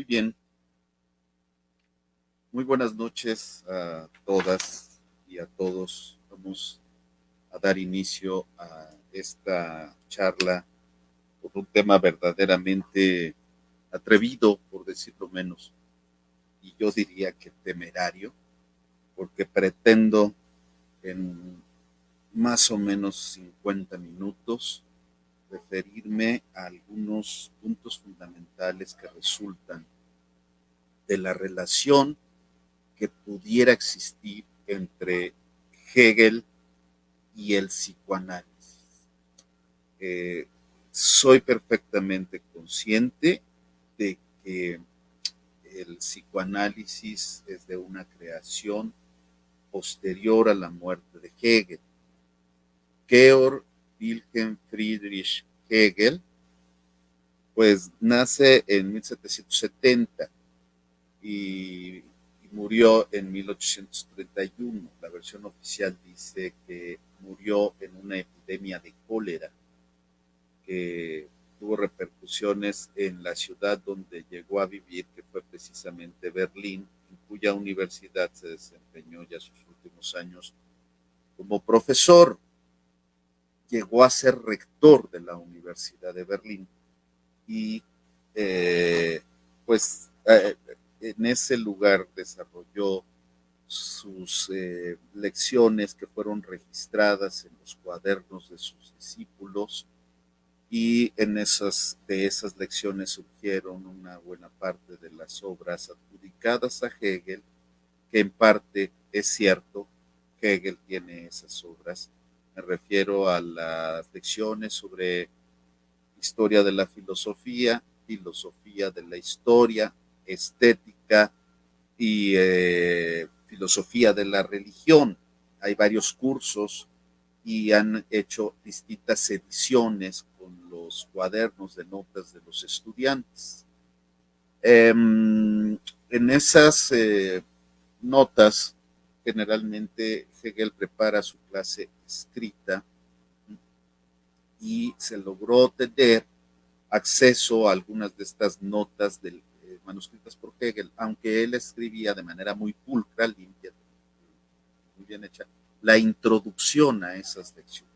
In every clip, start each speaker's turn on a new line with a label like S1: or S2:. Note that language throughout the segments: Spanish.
S1: Muy bien, muy buenas noches a todas y a todos. Vamos a dar inicio a esta charla con un tema verdaderamente atrevido, por decirlo menos, y yo diría que temerario, porque pretendo en más o menos 50 minutos referirme a algunos puntos fundamentales que resultan de la relación que pudiera existir entre Hegel y el psicoanálisis. Eh, Soy perfectamente consciente de que el psicoanálisis es de una creación posterior a la muerte de Hegel. Georg Wilhelm Friedrich Hegel, pues nace en 1770 y murió en 1831. La versión oficial dice que murió en una epidemia de cólera que tuvo repercusiones en la ciudad donde llegó a vivir, que fue precisamente Berlín, en cuya universidad se desempeñó ya sus últimos años como profesor. Llegó a ser rector de la Universidad de Berlín y eh, pues en ese lugar desarrolló sus lecciones que fueron registradas en los cuadernos de sus discípulos y de esas lecciones surgieron una buena parte de las obras adjudicadas a Hegel, que en parte es cierto, Hegel tiene esas obras. Me refiero a las lecciones sobre historia de la filosofía, filosofía de la historia, estética y filosofía de la religión. Hay varios cursos y han hecho distintas ediciones con los cuadernos de notas de los estudiantes. En esas notas, generalmente Hegel prepara su clase escrita y se logró tener acceso a algunas de estas notas manuscritas por Hegel, aunque él escribía de manera muy pulcra, limpia, muy bien hecha, la introducción a esas lecciones.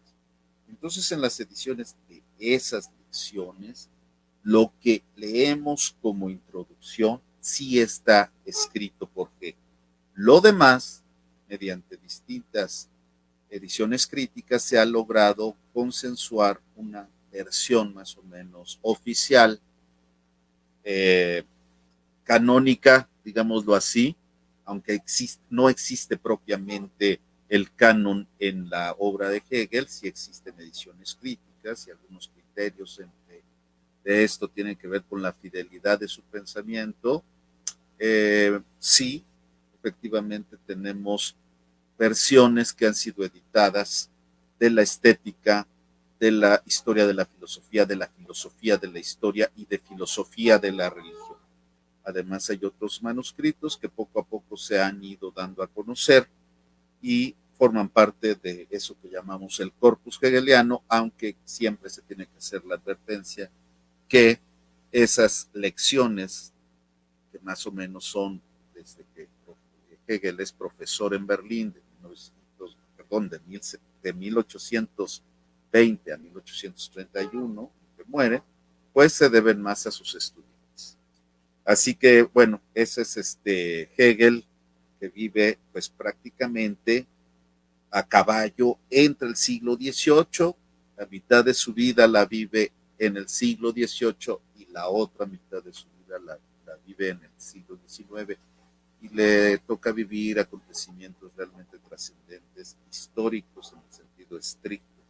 S1: Entonces, en las ediciones de esas lecciones, lo que leemos como introducción sí está escrito por Hegel. Lo demás, mediante distintas ediciones críticas, se ha logrado consensuar una versión más o menos oficial, eh, canónica, digámoslo así, aunque no existe propiamente el canon en la obra de Hegel, sí existen ediciones críticas y algunos criterios de esto tienen que ver con la fidelidad de su pensamiento. Sí, efectivamente tenemos versiones que han sido editadas de la estética, de la historia de la filosofía, de la filosofía de la historia y de filosofía de la religión. Además hay otros manuscritos que poco a poco se han ido dando a conocer y forman parte de eso que llamamos el corpus hegeliano, aunque siempre se tiene que hacer la advertencia que esas lecciones, que más o menos son desde que Hegel es profesor en Berlín de, 1900, perdón, de 1820 a 1831, que muere, pues se deben más a sus estudiantes. Así que, bueno, ese es Hegel, que vive pues prácticamente a caballo entre el siglo XVIII, la mitad de su vida la vive en el siglo XVIII y la otra mitad de su vida la vive en el siglo XIX, y le toca vivir acontecimientos realmente trascendentes, históricos en el sentido estricto,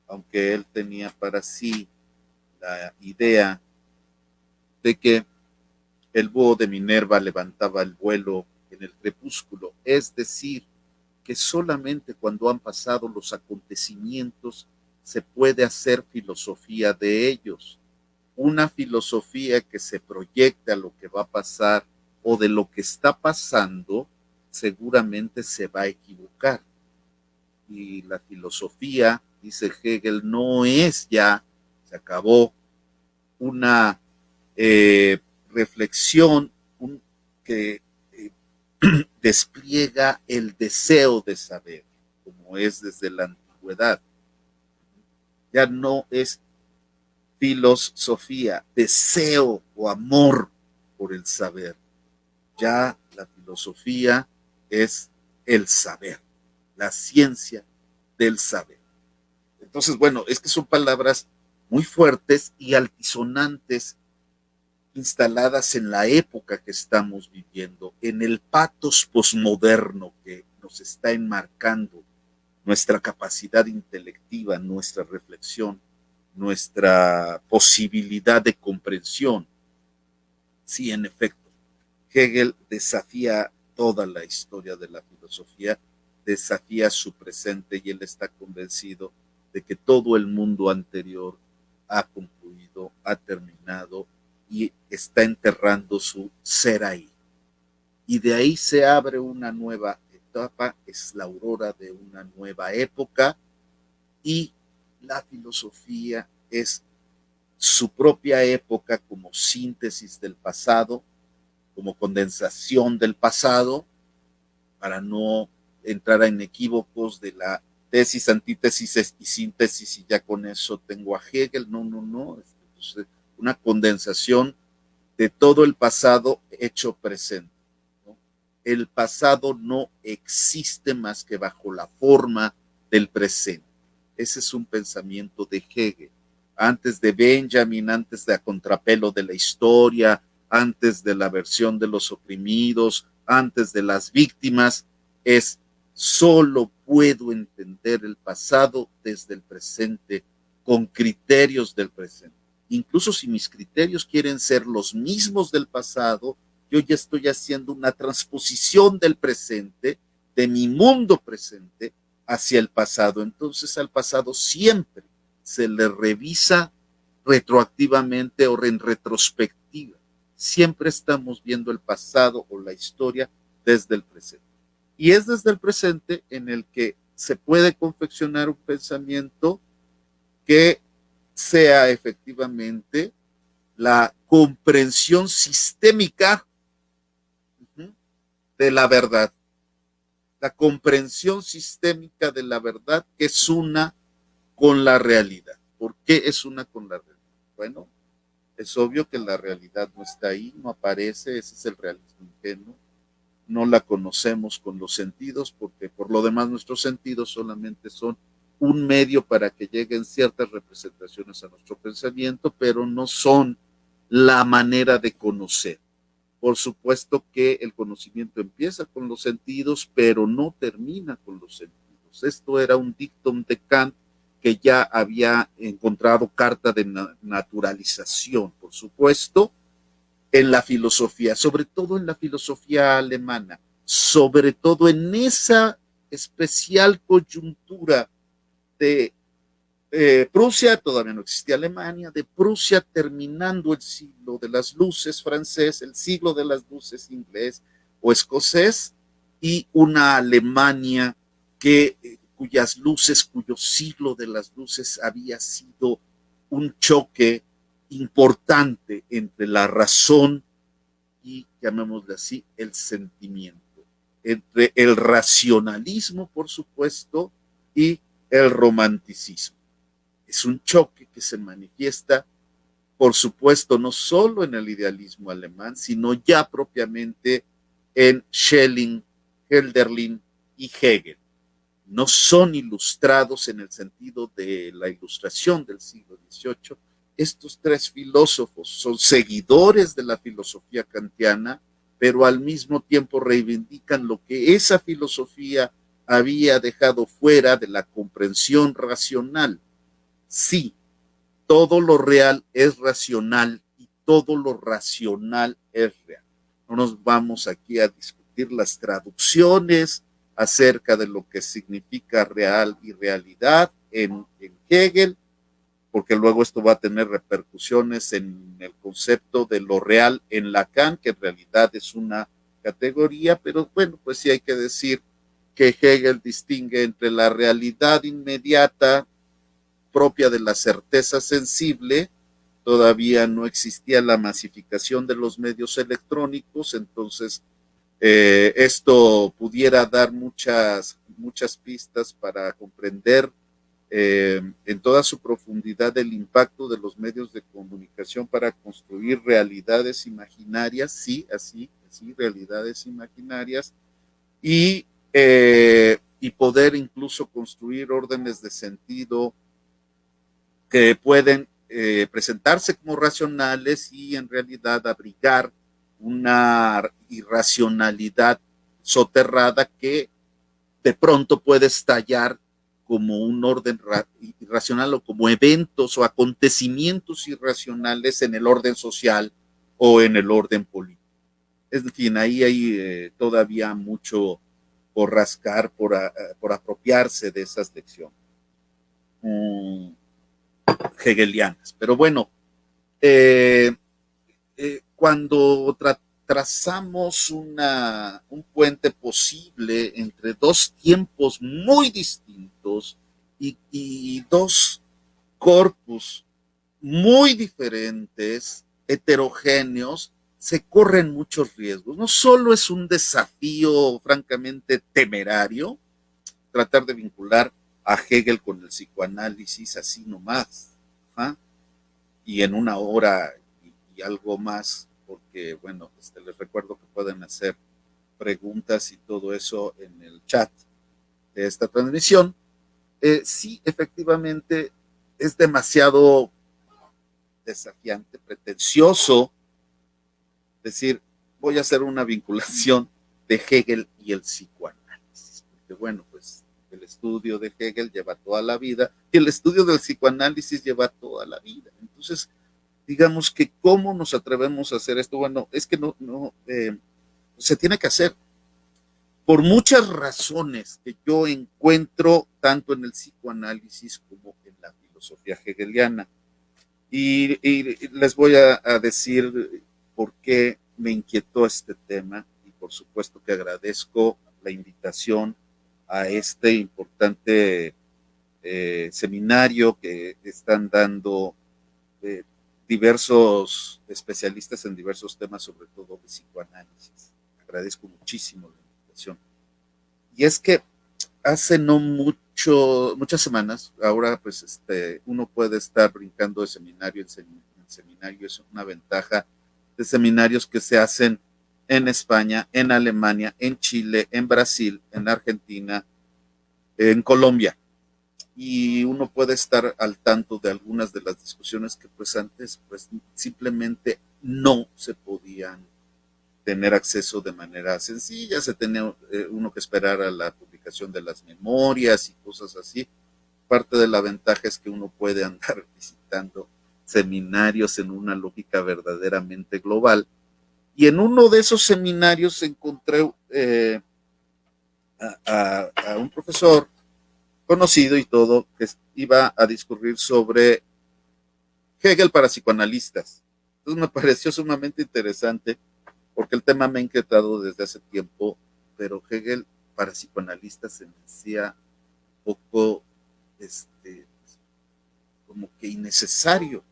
S1: aunque él tenía para sí la idea de que el búho de Minerva levantaba el vuelo en el crepúsculo, es decir, que solamente cuando han pasado los acontecimientos se puede hacer filosofía de ellos. Una filosofía que se proyecta a lo que va a pasar o de lo que está pasando, seguramente se va a equivocar. Y la filosofía, dice Hegel, no es ya, se acabó, una reflexión que despliega el deseo de saber, como es desde la antigüedad. Ya no es filosofía, deseo o amor por el saber. Ya la filosofía es el saber, la ciencia del saber. Entonces, bueno, es que son palabras muy fuertes y altisonantes instaladas en la época que estamos viviendo, en el patos posmoderno que nos está enmarcando nuestra capacidad intelectiva, nuestra reflexión, nuestra posibilidad de comprensión. Sí, en efecto, Hegel desafía toda la historia de la filosofía, desafía su presente y él está convencido de que todo el mundo anterior ha concluido, ha terminado y está enterrando su ser ahí. Y de ahí se abre una nueva etapa, es la aurora de una nueva época y la filosofía es su propia época como síntesis del pasado, como condensación del pasado, para no entrar en equívocos de la tesis, antítesis y síntesis y ya con eso tengo a Hegel. No, no, no. Es una condensación de todo el pasado hecho presente, ¿no? El pasado no existe más que bajo la forma del presente. Ese es un pensamiento de Hegel. Antes de Benjamin, antes de a contrapelo de la historia, antes de la versión de los oprimidos, antes de las víctimas, es solo puedo entender el pasado desde el presente, con criterios del presente. Incluso si mis criterios quieren ser los mismos del pasado, yo ya estoy haciendo una transposición del presente, de mi mundo presente, hacia el pasado. Entonces al pasado siempre se le revisa retroactivamente o en retrospectiva. Siempre estamos viendo el pasado o la historia desde el presente. Y es desde el presente en el que se puede confeccionar un pensamiento que sea efectivamente la comprensión sistémica de la verdad, la comprensión sistémica de la verdad que es una con la realidad. ¿Por qué es una con la realidad? Bueno, es obvio que la realidad no está ahí, no aparece, ese es el realismo ingenuo, no la conocemos con los sentidos, porque por lo demás nuestros sentidos solamente son un medio para que lleguen ciertas representaciones a nuestro pensamiento, pero no son la manera de conocer. Por supuesto que el conocimiento empieza con los sentidos, pero no termina con los sentidos. Esto era un dictum de Kant que ya había encontrado carta de naturalización, por supuesto, en la filosofía, sobre todo en la filosofía alemana, sobre todo en esa especial coyuntura de Prusia, todavía no existía Alemania, de Prusia terminando el siglo de las luces francés, el siglo de las luces inglés o escocés, y una Alemania que, cuyas luces, cuyo siglo de las luces había sido un choque importante entre la razón y, llamémosle así, el sentimiento, entre el racionalismo, por supuesto, y el romanticismo. Es un choque que se manifiesta, por supuesto, no solo en el idealismo alemán, sino ya propiamente en Schelling, Hölderlin y Hegel. No son ilustrados en el sentido de la ilustración del siglo XVIII. Estos tres filósofos son seguidores de la filosofía kantiana, pero al mismo tiempo reivindican lo que esa filosofía había dejado fuera de la comprensión racional. Sí, todo lo real es racional y todo lo racional es real. No nos vamos aquí a discutir las traducciones acerca de lo que significa real y realidad en Hegel, porque luego esto va a tener repercusiones en el concepto de lo real en Lacan, que en realidad es una categoría, pero bueno, pues sí hay que decir que Hegel distingue entre la realidad inmediata propia de la certeza sensible todavía no existía la masificación de los medios electrónicos, entonces esto pudiera dar muchas pistas para comprender en toda su profundidad el impacto de los medios de comunicación para construir realidades imaginarias, sí, así, realidades imaginarias, y poder incluso construir órdenes de sentido que pueden presentarse como racionales y en realidad abrigar una irracionalidad soterrada que de pronto puede estallar como un orden irracional o como eventos o acontecimientos irracionales en el orden social o en el orden político. En fin, ahí hay todavía mucho por rascar, por apropiarse de esas lecciones hegelianas. Pero bueno, eh, cuando trazamos un puente posible entre dos tiempos muy distintos y dos corpus muy diferentes, heterogéneos, se corren muchos riesgos. No solo es un desafío francamente temerario tratar de vincular a Hegel con el psicoanálisis así nomás, ¿ah? Y en una hora y algo más, porque bueno, les recuerdo que pueden hacer preguntas y todo eso en el chat de esta transmisión. Sí, efectivamente, es demasiado desafiante, pretencioso decir, voy a hacer una vinculación de Hegel y el psicoanálisis. Porque bueno, pues el estudio de Hegel lleva toda la vida y el estudio del psicoanálisis lleva toda la vida. Entonces, digamos que cómo nos atrevemos a hacer esto. Bueno, es que se tiene que hacer por muchas razones que yo encuentro tanto en el psicoanálisis como en la filosofía hegeliana. Y les voy a decir por qué me inquietó este tema y por supuesto que agradezco la invitación a este importante seminario que están dando eh, diversos especialistas en diversos temas, sobre todo de psicoanálisis. Agradezco muchísimo la invitación. Y es que hace no muchas semanas, ahora pues uno puede estar brincando de seminario en seminario, es una ventaja de seminarios que se hacen en España, en Alemania, en Chile, en Brasil, en Argentina, en Colombia. Y uno puede estar al tanto de algunas de las discusiones que pues antes pues simplemente no se podían tener acceso de manera sencilla, se tenía uno que esperar a la publicación de las memorias y cosas así. Parte de la ventaja es que uno puede andar visitando seminarios en una lógica verdaderamente global. Y en uno de esos seminarios encontré a un profesor conocido y todo, que iba a discurrir sobre Hegel para psicoanalistas. Entonces me pareció sumamente interesante porque el tema me ha inquietado desde hace tiempo, pero Hegel para psicoanalistas se me hacía un poco como que innecesario,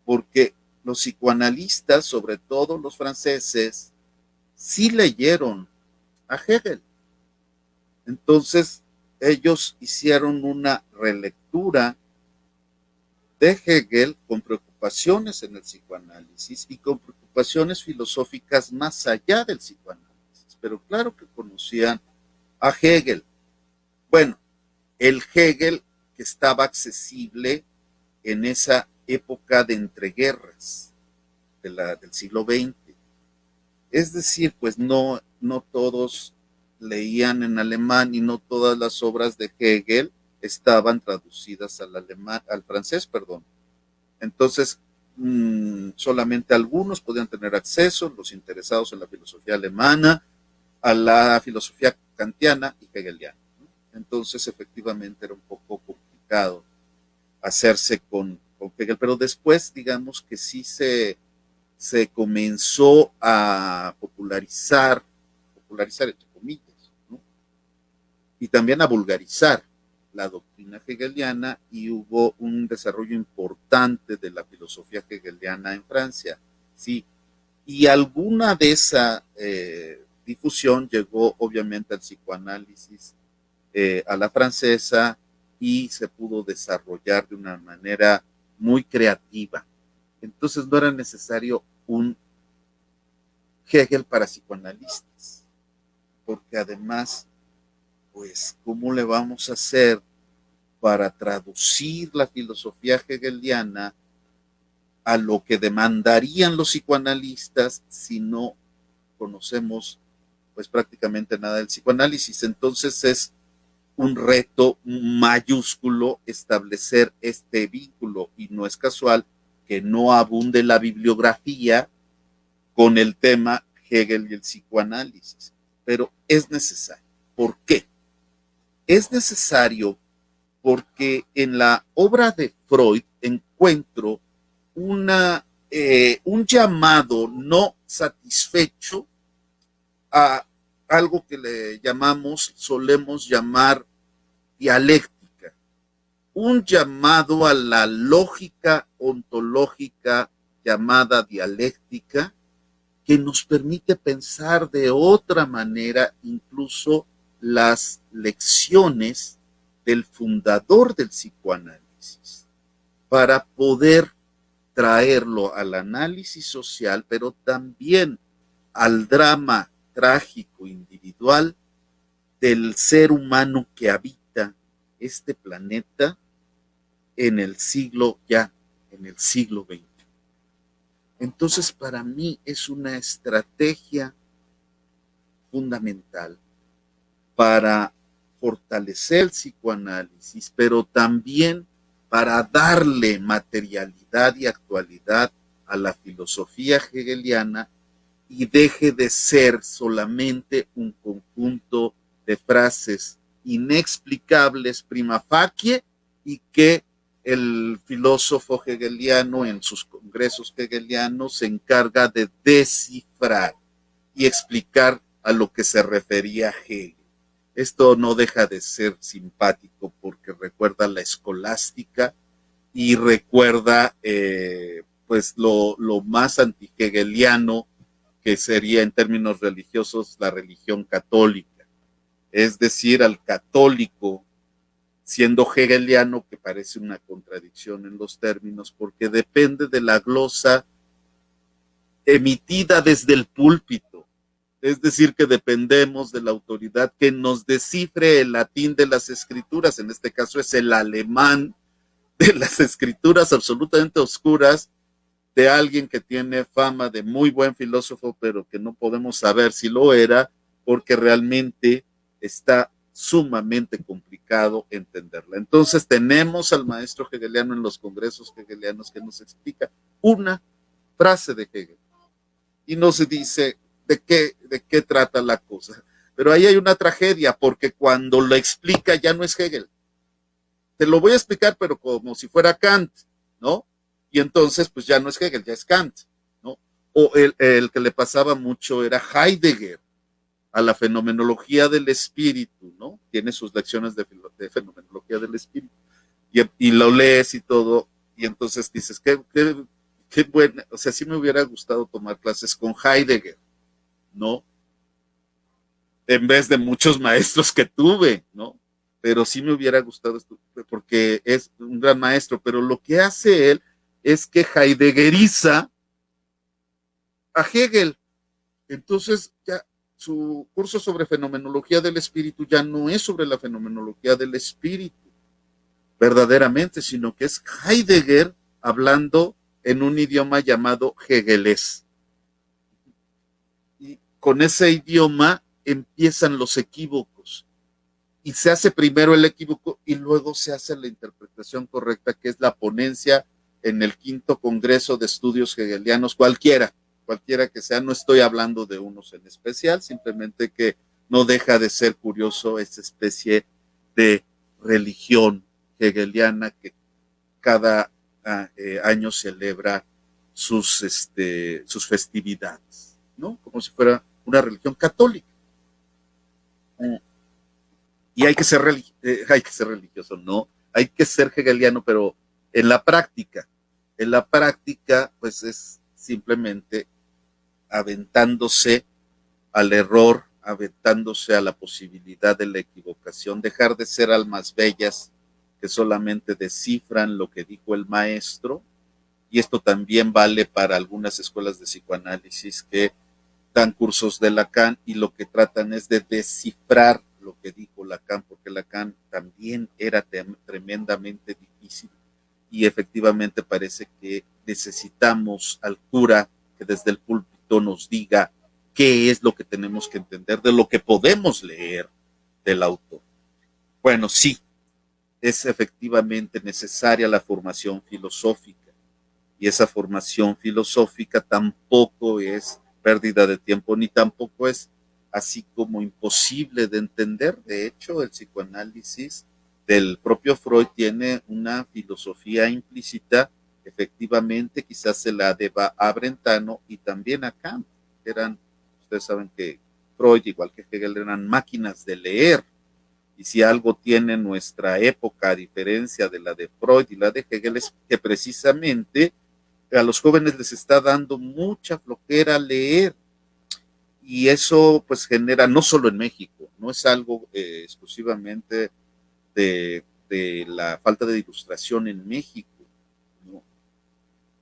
S1: porque los psicoanalistas, sobre todo los franceses, sí leyeron a Hegel. Entonces, ellos hicieron una relectura de Hegel con preocupaciones en el psicoanálisis y con preocupaciones filosóficas más allá del psicoanálisis. Pero claro que conocían a Hegel. Bueno, el Hegel que estaba accesible en esa época de entreguerras del siglo XX. Es decir, pues no todos leían en alemán y no todas las obras de Hegel estaban traducidas al alemán, al francés, perdón. Entonces, solamente algunos podían tener acceso, los interesados en la filosofía alemana, a la filosofía kantiana y hegeliana. Entonces, efectivamente, era un poco complicado hacerse con Hegel, pero después, digamos que sí se comenzó a popularizar entre comillas, ¿no? Y también a vulgarizar la doctrina hegeliana y hubo un desarrollo importante de la filosofía hegeliana en Francia. Sí, y alguna de esa difusión llegó obviamente al psicoanálisis a la francesa y se pudo desarrollar de una manera muy creativa. Entonces no era necesario un Hegel para psicoanalistas, porque además, pues, ¿cómo le vamos a hacer para traducir la filosofía hegeliana a lo que demandarían los psicoanalistas si no conocemos pues prácticamente nada del psicoanálisis? Entonces es un reto mayúsculo establecer este vínculo y no es casual que no abunde la bibliografía con el tema Hegel y el psicoanálisis, pero es necesario. ¿Por qué? Es necesario porque en la obra de Freud encuentro un llamado no satisfecho a algo que le llamamos, solemos llamar dialéctica, un llamado a la lógica ontológica llamada dialéctica que nos permite pensar de otra manera incluso las lecciones del fundador del psicoanálisis, para poder traerlo al análisis social, pero también al drama trágico individual del ser humano que habita este planeta en el siglo XX. Entonces, para mí es una estrategia fundamental para fortalecer el psicoanálisis, pero también para darle materialidad y actualidad a la filosofía hegeliana y deje de ser solamente un conjunto de frases inexplicables prima facie y que el filósofo hegeliano en sus congresos hegelianos se encarga de descifrar y explicar a lo que se refería Hegel. Esto no deja de ser simpático porque recuerda la escolástica y recuerda pues lo más anti-hegeliano que sería en términos religiosos la religión católica. Es decir, al católico siendo hegeliano, que parece una contradicción en los términos, porque depende de la glosa emitida desde el púlpito. Es decir, que dependemos de la autoridad que nos descifre el latín de las escrituras, en este caso es el alemán de las escrituras absolutamente oscuras de alguien que tiene fama de muy buen filósofo, pero que no podemos saber si lo era, porque realmente está sumamente complicado entenderla. Entonces tenemos al maestro hegeliano en los congresos hegelianos que nos explica una frase de Hegel y no se dice de qué trata la cosa. Pero ahí hay una tragedia, porque cuando lo explica ya no es Hegel. Te lo voy a explicar, pero como si fuera Kant, ¿no? Y entonces, pues ya no es Hegel, ya es Kant, ¿no? O el que le pasaba mucho era Heidegger, a la fenomenología del espíritu, ¿no? Tiene sus lecciones de fenomenología del espíritu. Y lo lees y todo, y entonces dices, qué buena, o sea, sí me hubiera gustado tomar clases con Heidegger, ¿no? En vez de muchos maestros que tuve, ¿no? Pero sí me hubiera gustado esto, porque es un gran maestro, pero lo que hace él es que heideggeriza a Hegel. Entonces, ya su curso sobre fenomenología del espíritu ya no es sobre la fenomenología del espíritu, verdaderamente, sino que es Heidegger hablando en un idioma llamado hegelés. Y con ese idioma empiezan los equívocos. Y se hace primero el equívoco y luego se hace la interpretación correcta, que es la ponencia en el quinto Congreso de Estudios Hegelianos, cualquiera que sea, no estoy hablando de unos en especial, simplemente que no deja de ser curioso esta especie de religión hegeliana que cada año celebra sus festividades, ¿no? Como si fuera una religión católica. y hay que ser religioso, no, hay que ser hegeliano, pero en la práctica, pues es simplemente aventándose al error, aventándose a la posibilidad de la equivocación, dejar de ser almas bellas que solamente descifran lo que dijo el maestro, y esto también vale para algunas escuelas de psicoanálisis que dan cursos de Lacan y lo que tratan es de descifrar lo que dijo Lacan, porque Lacan también era tremendamente difícil y efectivamente parece que necesitamos al cura que desde el púlpito nos diga qué es lo que tenemos que entender de lo que podemos leer del autor. Bueno, sí, es efectivamente necesaria la formación filosófica y esa formación filosófica tampoco es pérdida de tiempo ni tampoco es así como imposible de entender. De hecho, el psicoanálisis del propio Freud tiene una filosofía implícita, efectivamente, quizás se la deba a Brentano y también a Kant. Ustedes saben que Freud, igual que Hegel, eran máquinas de leer. Y si algo tiene nuestra época, a diferencia de la de Freud y la de Hegel, es que precisamente a los jóvenes les está dando mucha flojera leer y eso pues genera, no solo en México, no es algo exclusivamente de la falta de ilustración en México, ¿no?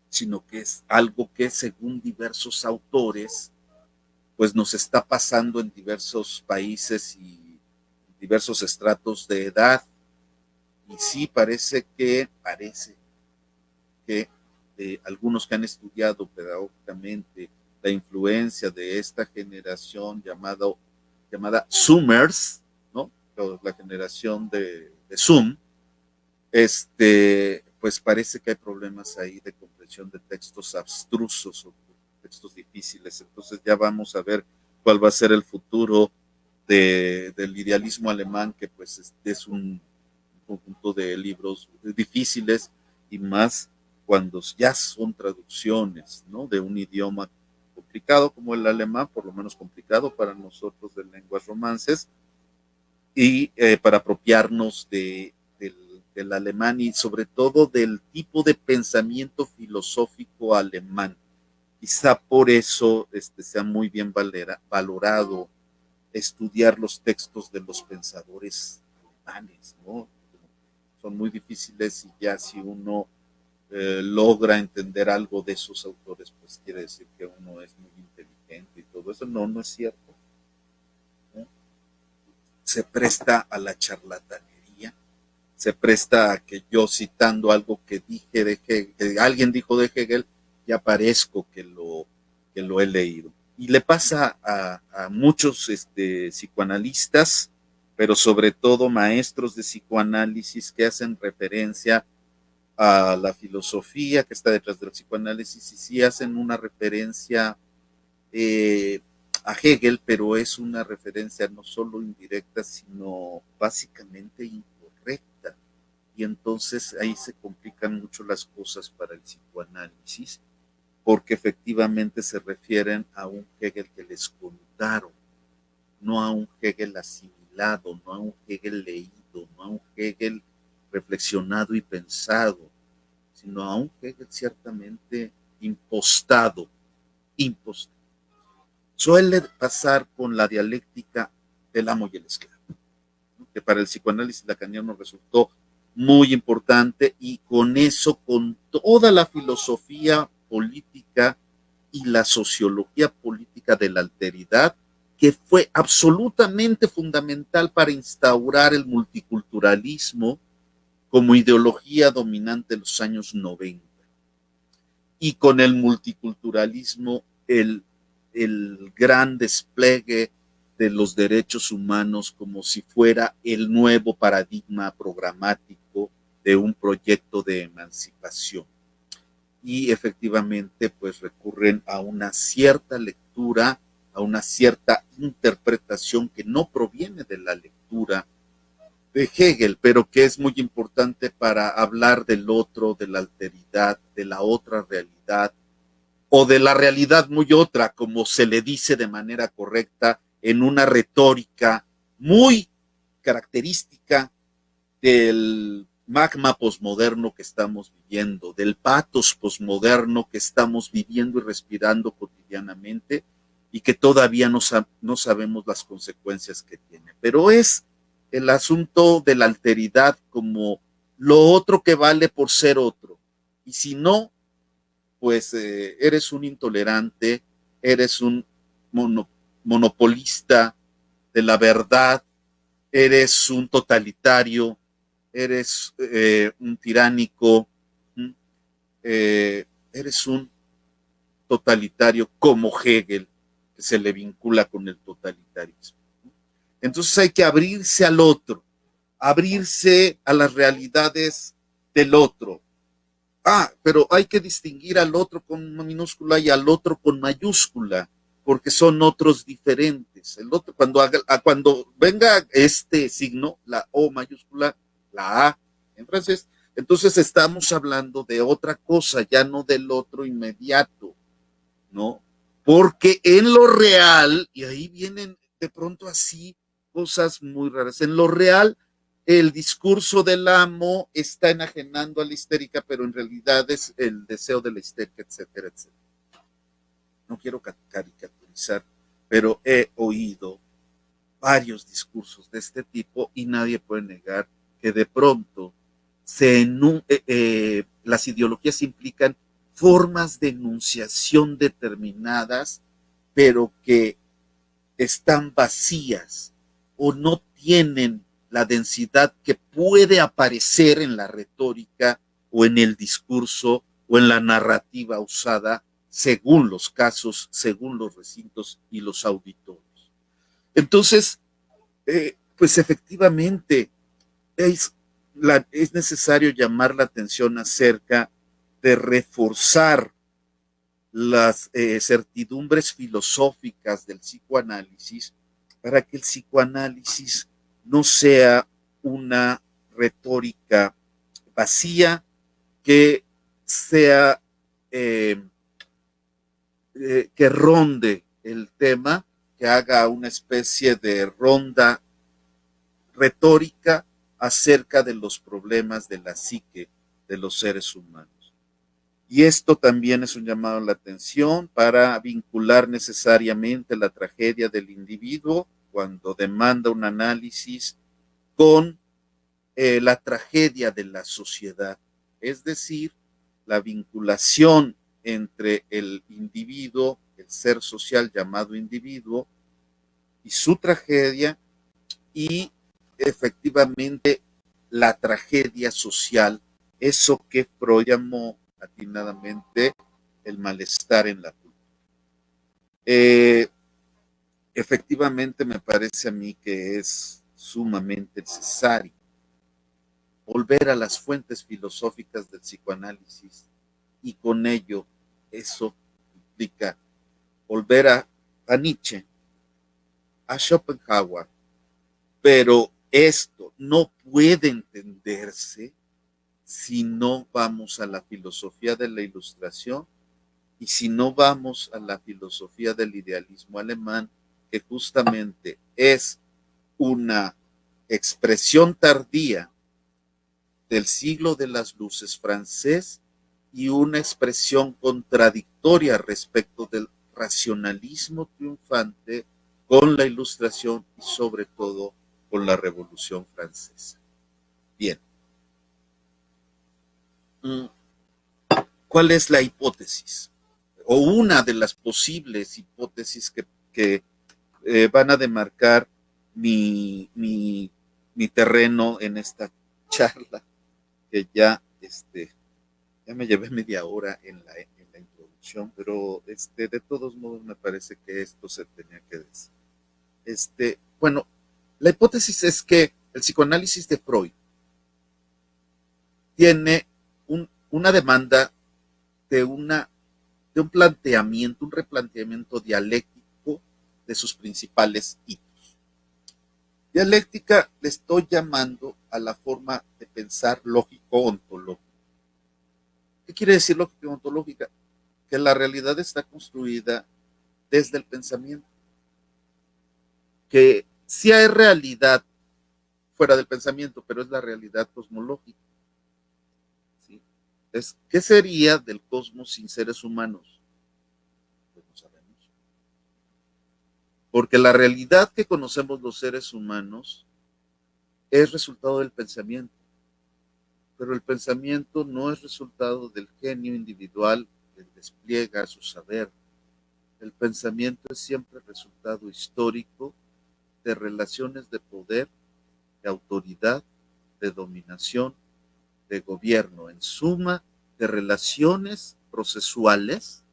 S1: Sino que es algo que según diversos autores pues nos está pasando en diversos países y diversos estratos de edad. Y sí, parece que algunos que han estudiado pedagógicamente la influencia de esta generación llamada Zoomers, ¿no? La generación de Zoom, pues parece que hay problemas ahí de comprensión de textos abstrusos o textos difíciles. Entonces ya vamos a ver cuál va a ser el futuro del idealismo alemán, que pues es un conjunto de libros difíciles y más cuando ya son traducciones, ¿no? De un idioma complicado como el alemán, por lo menos complicado para nosotros de lenguas romances, y para apropiarnos del alemán y sobre todo del tipo de pensamiento filosófico alemán. Quizá por eso sea muy bien valorado estudiar los textos de los pensadores alemanes, ¿no? Son muy difíciles y ya si uno logra entender algo de esos autores, pues quiere decir que uno es muy inteligente y todo eso. No, no es cierto, ¿no? Se presta a la charlatanería, se presta a que yo citando algo que dije de Hegel, que alguien dijo de Hegel, ya parezco que lo he leído. Y le pasa a muchos psicoanalistas, pero sobre todo maestros de psicoanálisis que hacen referencia a la filosofía que está detrás del psicoanálisis y sí hacen una referencia eh, a Hegel, pero es una referencia no solo indirecta, sino básicamente incorrecta. Y entonces ahí se complican mucho las cosas para el psicoanálisis, porque efectivamente se refieren a un Hegel que les contaron, no a un Hegel asimilado, no a un Hegel leído, no a un Hegel reflexionado y pensado, sino a un Hegel ciertamente impostado, impostado. Suele pasar con la dialéctica del amo y el esclavo, ¿no? Que para el psicoanálisis lacaniano resultó muy importante y con eso, con toda la filosofía política y la sociología política de la alteridad, que fue absolutamente fundamental para instaurar el multiculturalismo como ideología dominante en los años 90. Y con el multiculturalismo, el gran despliegue de los derechos humanos como si fuera el nuevo paradigma programático de un proyecto de emancipación. Y efectivamente, pues recurren a una cierta lectura, a una cierta interpretación que no proviene de la lectura de Hegel, pero que es muy importante para hablar del otro, de la alteridad, de la otra realidad, o de la realidad muy otra, como se le dice de manera correcta, en una retórica muy característica del magma posmoderno que estamos viviendo, del patos posmoderno que estamos viviendo y respirando cotidianamente y que todavía no sabemos las consecuencias que tiene. Pero es el asunto de la alteridad como lo otro que vale por ser otro. Y si no, pues eres un intolerante, eres un monopolista de la verdad, eres un totalitario, eres un tiránico, eres un totalitario como Hegel, que se le vincula con el totalitarismo. Entonces hay que abrirse al otro, abrirse a las realidades del otro. Pero hay que distinguir al otro con minúscula y al otro con mayúscula, porque son otros diferentes. El otro, cuando venga este signo, la O mayúscula, la A en francés, entonces estamos hablando de otra cosa, ya no del otro inmediato, ¿no? Porque en lo real, y ahí vienen de pronto así cosas muy raras, en lo real el discurso del amo está enajenando a la histérica, pero en realidad es el deseo de la histérica, etcétera, etcétera. No quiero caricaturizar, pero he oído varios discursos de este tipo y nadie puede negar que de pronto las ideologías implican formas de enunciación determinadas, pero que están vacías o no tienen la densidad que puede aparecer en la retórica o en el discurso o en la narrativa usada según los casos, según los recintos y los auditorios. Entonces, pues efectivamente es necesario llamar la atención acerca de reforzar las certidumbres filosóficas del psicoanálisis para que el psicoanálisis no sea una retórica vacía, que sea que ronde el tema, que haga una especie de ronda retórica acerca de los problemas de la psique de los seres humanos. Y esto también es un llamado a la atención para vincular necesariamente la tragedia del individuo cuando demanda un análisis con la tragedia de la sociedad, es decir, la vinculación entre el individuo, el ser social llamado individuo, y su tragedia, y efectivamente la tragedia social, eso que Freud llamó atinadamente el malestar en la cultura. Efectivamente me parece a mí que es sumamente necesario volver a las fuentes filosóficas del psicoanálisis y con ello eso implica volver a Nietzsche, a Schopenhauer, pero esto no puede entenderse si no vamos a la filosofía de la Ilustración y si no vamos a la filosofía del idealismo alemán, que justamente es una expresión tardía del siglo de las luces francés y una expresión contradictoria respecto del racionalismo triunfante con la Ilustración y sobre todo con la Revolución Francesa. Bien. ¿Cuál es la hipótesis? O una de las posibles hipótesis que van a demarcar mi terreno en esta charla, que ya me llevé media hora en la introducción, pero de todos modos me parece que esto se tenía que decir. Bueno, la hipótesis es que el psicoanálisis de Freud tiene una demanda de un planteamiento, un replanteamiento dialéctico de sus principales hitos. Dialéctica le estoy llamando a la forma de pensar lógico-ontológico. ¿Qué quiere decir lógico-ontológica? Que la realidad está construida desde el pensamiento. Que si hay realidad fuera del pensamiento, pero es la realidad cosmológica. ¿Sí? Entonces, ¿qué sería del cosmos sin seres humanos? Pues no sabemos. Porque la realidad que conocemos los seres humanos es resultado del pensamiento, pero el pensamiento no es resultado del genio individual que despliega su saber. El pensamiento es siempre resultado histórico de relaciones de poder, de autoridad, de dominación, de gobierno, en suma, de relaciones procesuales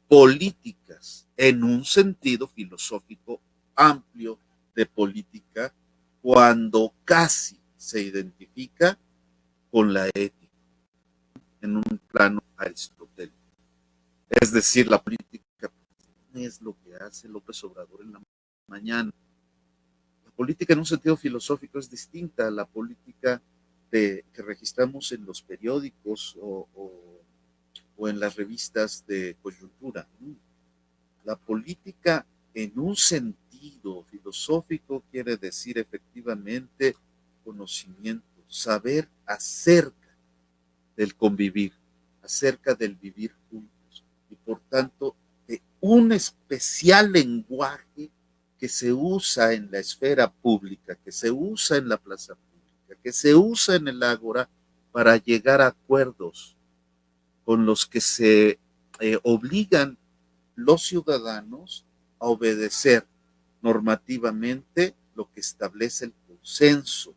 S1: políticas, en un sentido filosófico amplio de política, cuando casi se identifica con la ética en un plano aristotélico. Es decir, la política es lo que hace López Obrador en la mañana. La política en un sentido filosófico es distinta a la política que registramos en los periódicos o en las revistas de coyuntura. La política en un sentido filosófico quiere decir efectivamente conocimiento, saber acerca del convivir, acerca del vivir juntos y por tanto de un especial lenguaje que se usa en la esfera pública, que se usa en la plaza pública, que se usa en el ágora para llegar a acuerdos con los que se obligan los ciudadanos a obedecer normativamente lo que establece el consenso.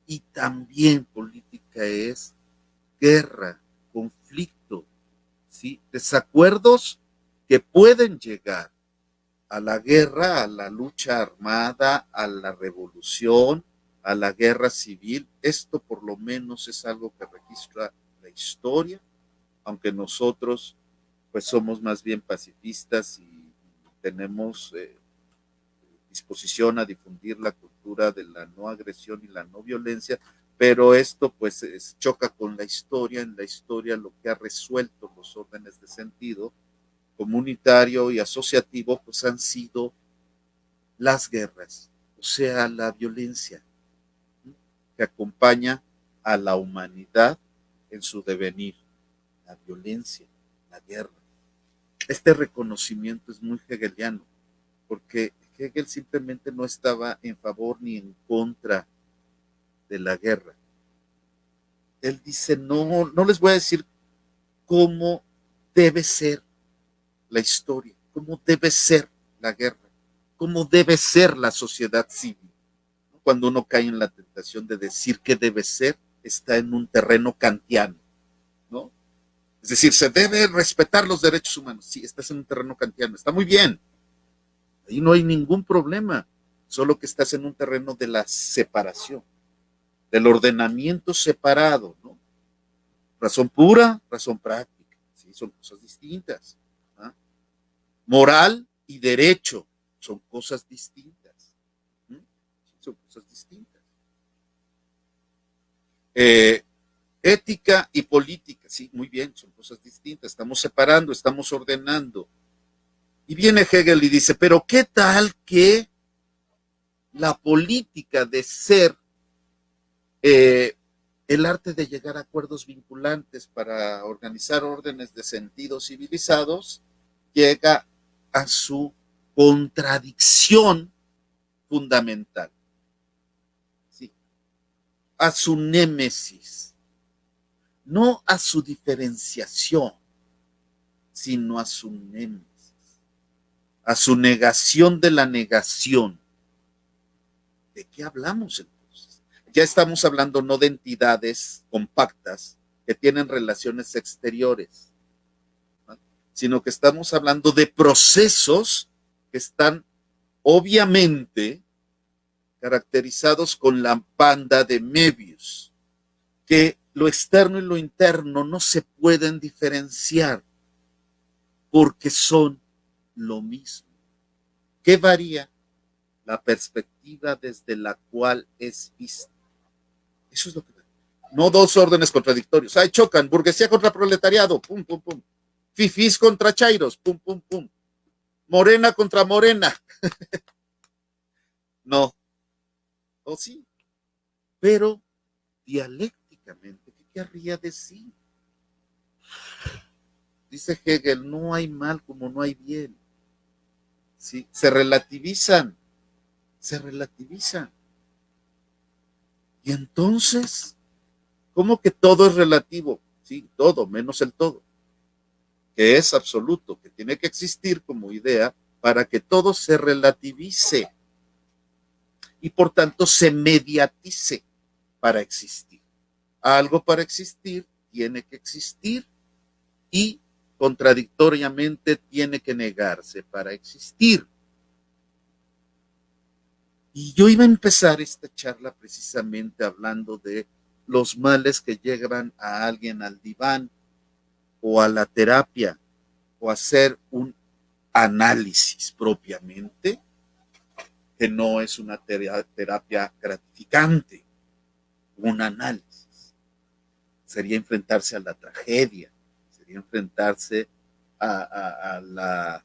S1: Y también política es guerra, conflicto, ¿sí? Desacuerdos que pueden llegar a la guerra, a la lucha armada, a la revolución, a la guerra civil. Esto por lo menos es algo que registra la historia, aunque nosotros pues somos más bien pacifistas y tenemos disposición a difundir la cultura de la no agresión y la no violencia, pero esto pues choca con la historia. En la historia lo que ha resuelto los órdenes de sentido comunitario y asociativo pues han sido las guerras, o sea, la violencia que acompaña a la humanidad en su devenir, la violencia, la guerra. Este reconocimiento es muy hegeliano, porque Hegel simplemente no estaba en favor ni en contra de la guerra. Él dice, no, no les voy a decir cómo debe ser la historia, cómo debe ser la guerra, cómo debe ser la sociedad civil. Cuando uno cae en la tentación de decir qué debe ser, está en un terreno kantiano, ¿no? Es decir, se debe respetar los derechos humanos. Sí, estás en un terreno kantiano, está muy bien. Ahí no hay ningún problema, solo que estás en un terreno de la separación, del ordenamiento separado, ¿no? Razón pura, razón práctica, ¿sí? Son cosas distintas. ¿Ah? Moral y derecho son cosas distintas. ¿Sí? Son cosas distintas. Eh, ética y política, sí, muy bien, son cosas distintas. Estamos separando, estamos ordenando. Y viene Hegel y dice, pero ¿qué tal que la política de ser eh, el arte de llegar a acuerdos vinculantes para organizar órdenes de sentido civilizados llega a su contradicción fundamental, ¿sí? A su némesis, no a su diferenciación, sino a su némesis, a su negación de la negación. ¿De qué hablamos entonces? Ya estamos hablando no de entidades compactas que tienen relaciones exteriores, ¿no? Sino que estamos hablando de procesos que están obviamente caracterizados con la banda de Möbius, que lo externo y lo interno no se pueden diferenciar porque son lo mismo. ¿Qué varía? La perspectiva desde la cual es vista. Eso es lo que varía. No dos órdenes contradictorios. Ahí chocan, burguesía contra proletariado, pum, pum, pum. Fifís contra chairos, pum, pum, pum. Morena contra morena. No. Oh, sí, pero dialécticamente, ¿qué querría decir? Dice Hegel, no hay mal como no hay bien. ¿Sí? Se relativizan, se relativizan. Y entonces, ¿cómo que todo es relativo? Sí, todo, menos el todo, que es absoluto, que tiene que existir como idea para que todo se relativice y por tanto se mediatice para existir. Algo para existir tiene que existir y contradictoriamente tiene que negarse para existir. Y yo iba a empezar esta charla precisamente hablando de los males que llevan a alguien al diván o a la terapia o a hacer un análisis propiamente, que no es una terapia gratificante, un análisis. Sería enfrentarse a la tragedia, sería enfrentarse al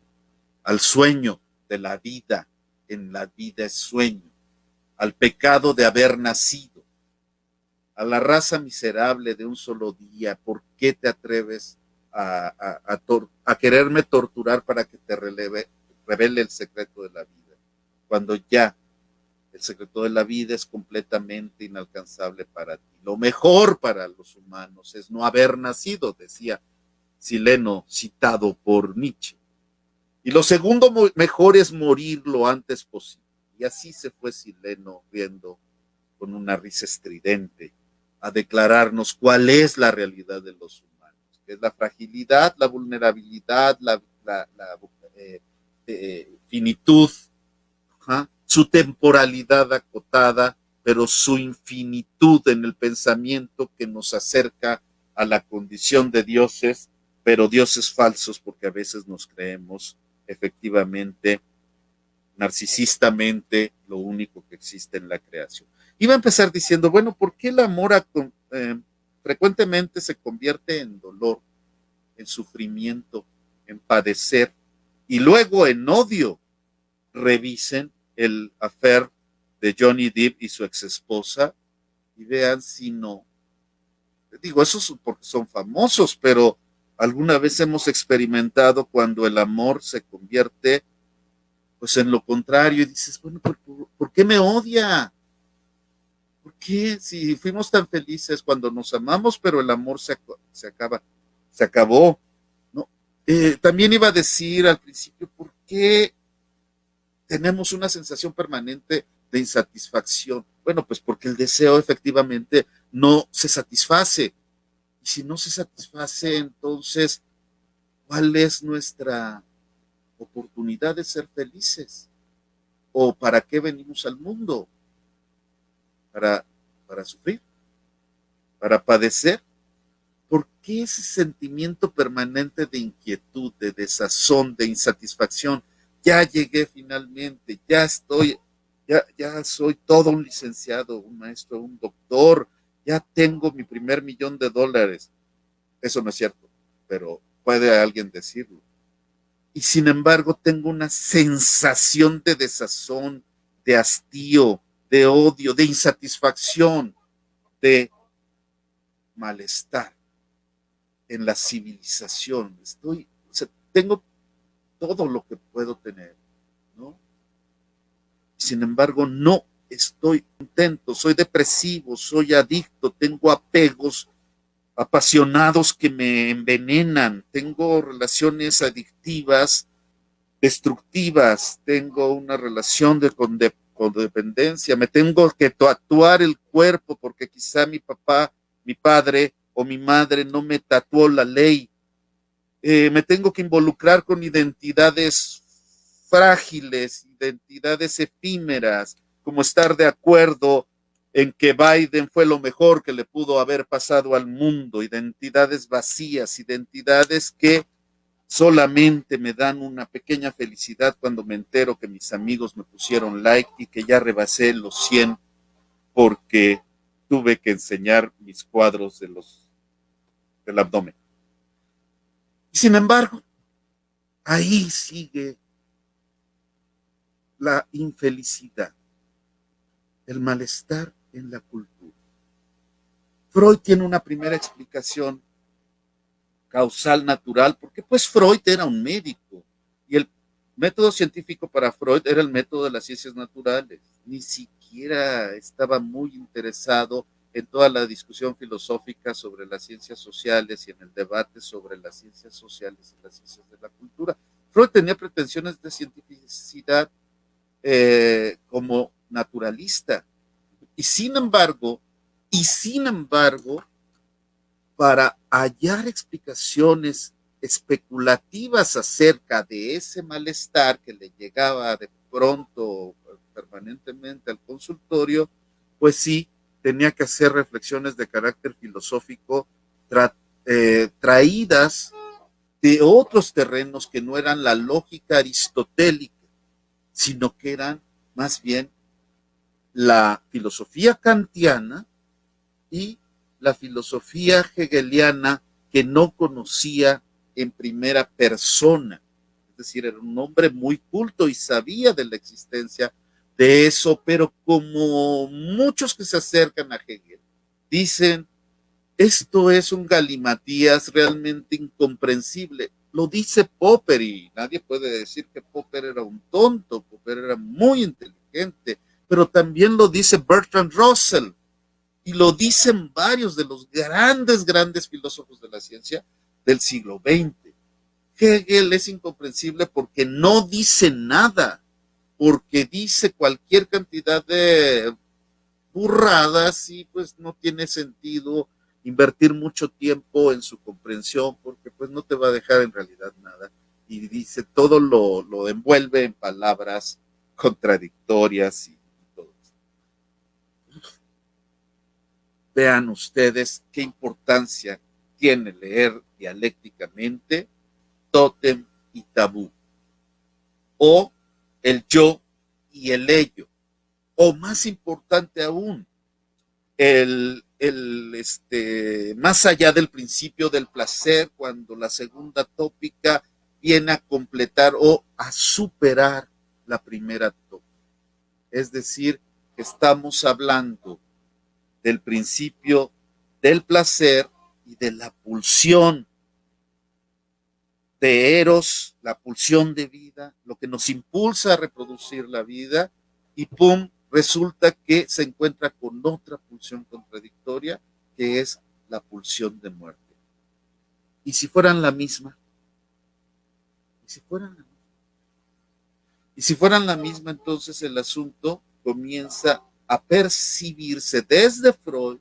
S1: sueño de la vida, en la vida es sueño, al pecado de haber nacido, a la raza miserable de un solo día. ¿Por qué te atreves a quererme torturar para que te revele el secreto de la vida? Cuando ya el secreto de la vida es completamente inalcanzable para ti. Lo mejor para los humanos es no haber nacido, decía Sileno, citado por Nietzsche. Y lo segundo mejor es morir lo antes posible. Y así se fue Sileno riendo con una risa estridente a declararnos cuál es la realidad de los humanos, que es la fragilidad, la vulnerabilidad, la finitud, su temporalidad acotada, pero su infinitud en el pensamiento que nos acerca a la condición de dioses, pero dioses falsos, porque a veces nos creemos efectivamente narcisistamente lo único que existe en la creación. Iba a empezar diciendo, bueno, ¿por qué el amor frecuentemente se convierte en dolor, en sufrimiento, en padecer y luego en odio? Revisen el affair de Johnny Depp y su ex esposa y vean si no. Digo, esos porque son famosos, pero alguna vez hemos experimentado cuando el amor se convierte pues en lo contrario y dices, bueno, ¿por qué me odia? ¿Por qué? Si fuimos tan felices cuando nos amamos, pero el amor se acabó, ¿no? También iba a decir al principio, ¿por qué tenemos una sensación permanente de insatisfacción? Bueno, pues porque el deseo efectivamente no se satisface. Y si no se satisface, entonces, ¿cuál es nuestra oportunidad de ser felices? ¿O para qué venimos al mundo? ¿Para, para sufrir? ¿Para padecer? ¿Por qué ese sentimiento permanente de inquietud, de desazón, de insatisfacción? Ya llegué finalmente, ya soy todo un licenciado, un maestro, un doctor, ya tengo mi primer $1,000,000. Eso no es cierto, pero puede alguien decirlo. Y sin embargo tengo una sensación de desazón, de hastío, de odio, de insatisfacción, de malestar en la civilización. O sea, tengo todo lo que puedo tener, ¿no? Sin embargo, no estoy contento, soy depresivo, soy adicto, tengo apegos apasionados que me envenenan, tengo relaciones adictivas, destructivas, tengo una relación de codependencia, me tengo que tatuar el cuerpo porque quizá mi papá, mi padre o mi madre no me tatuó la ley. Me tengo que involucrar con identidades frágiles, identidades efímeras, como estar de acuerdo en que Biden fue lo mejor que le pudo haber pasado al mundo, identidades vacías, identidades que solamente me dan una pequeña felicidad cuando me entero que mis amigos me pusieron like y que ya rebasé los 100 porque tuve que enseñar mis cuadros del abdomen. Y sin embargo, ahí sigue la infelicidad. el malestar en la cultura. Freud tiene una primera explicación causal natural, porque pues Freud era un médico y el método científico para Freud era el método de las ciencias naturales. Ni siquiera estaba muy interesado en toda la discusión filosófica sobre las ciencias sociales y en el debate sobre las ciencias sociales y las ciencias de la cultura. Freud tenía pretensiones de cientificidad como naturalista y sin embargo, para hallar explicaciones especulativas acerca de ese malestar que le llegaba de pronto permanentemente al consultorio, pues sí, tenía que hacer reflexiones de carácter filosófico traídas de otros terrenos que no eran la lógica aristotélica, sino que eran más bien la filosofía kantiana y la filosofía hegeliana que no conocía en primera persona. Es decir, era un hombre muy culto y sabía de la existencia de eso, pero como muchos que se acercan a Hegel dicen, esto es un galimatías realmente incomprensible. Lo dice Popper y nadie puede decir que Popper era un tonto, Popper era muy inteligente, pero también lo dice Bertrand Russell y lo dicen varios de los grandes filósofos de la ciencia del siglo XX. Hegel es incomprensible porque no dice nada, porque dice cualquier cantidad de burradas y pues no tiene sentido invertir mucho tiempo en su comprensión porque pues no te va a dejar en realidad nada. Y dice, todo lo envuelve en palabras contradictorias y todo. Vean ustedes qué importancia tiene leer dialécticamente Tótem y Tabú, o el yo y el ello, o más importante aún, más allá del principio del placer, cuando la segunda tópica viene a completar o a superar la primera tópica. Es decir, estamos hablando del principio del placer y de la pulsión de Eros, la pulsión de vida, lo que nos impulsa a reproducir la vida, y pum, resulta que se encuentra con otra pulsión contradictoria, que es la pulsión de muerte. ¿Y si fueran la misma? ¿Y si fueran la misma? Y si fueran la misma, entonces el asunto comienza a percibirse desde Freud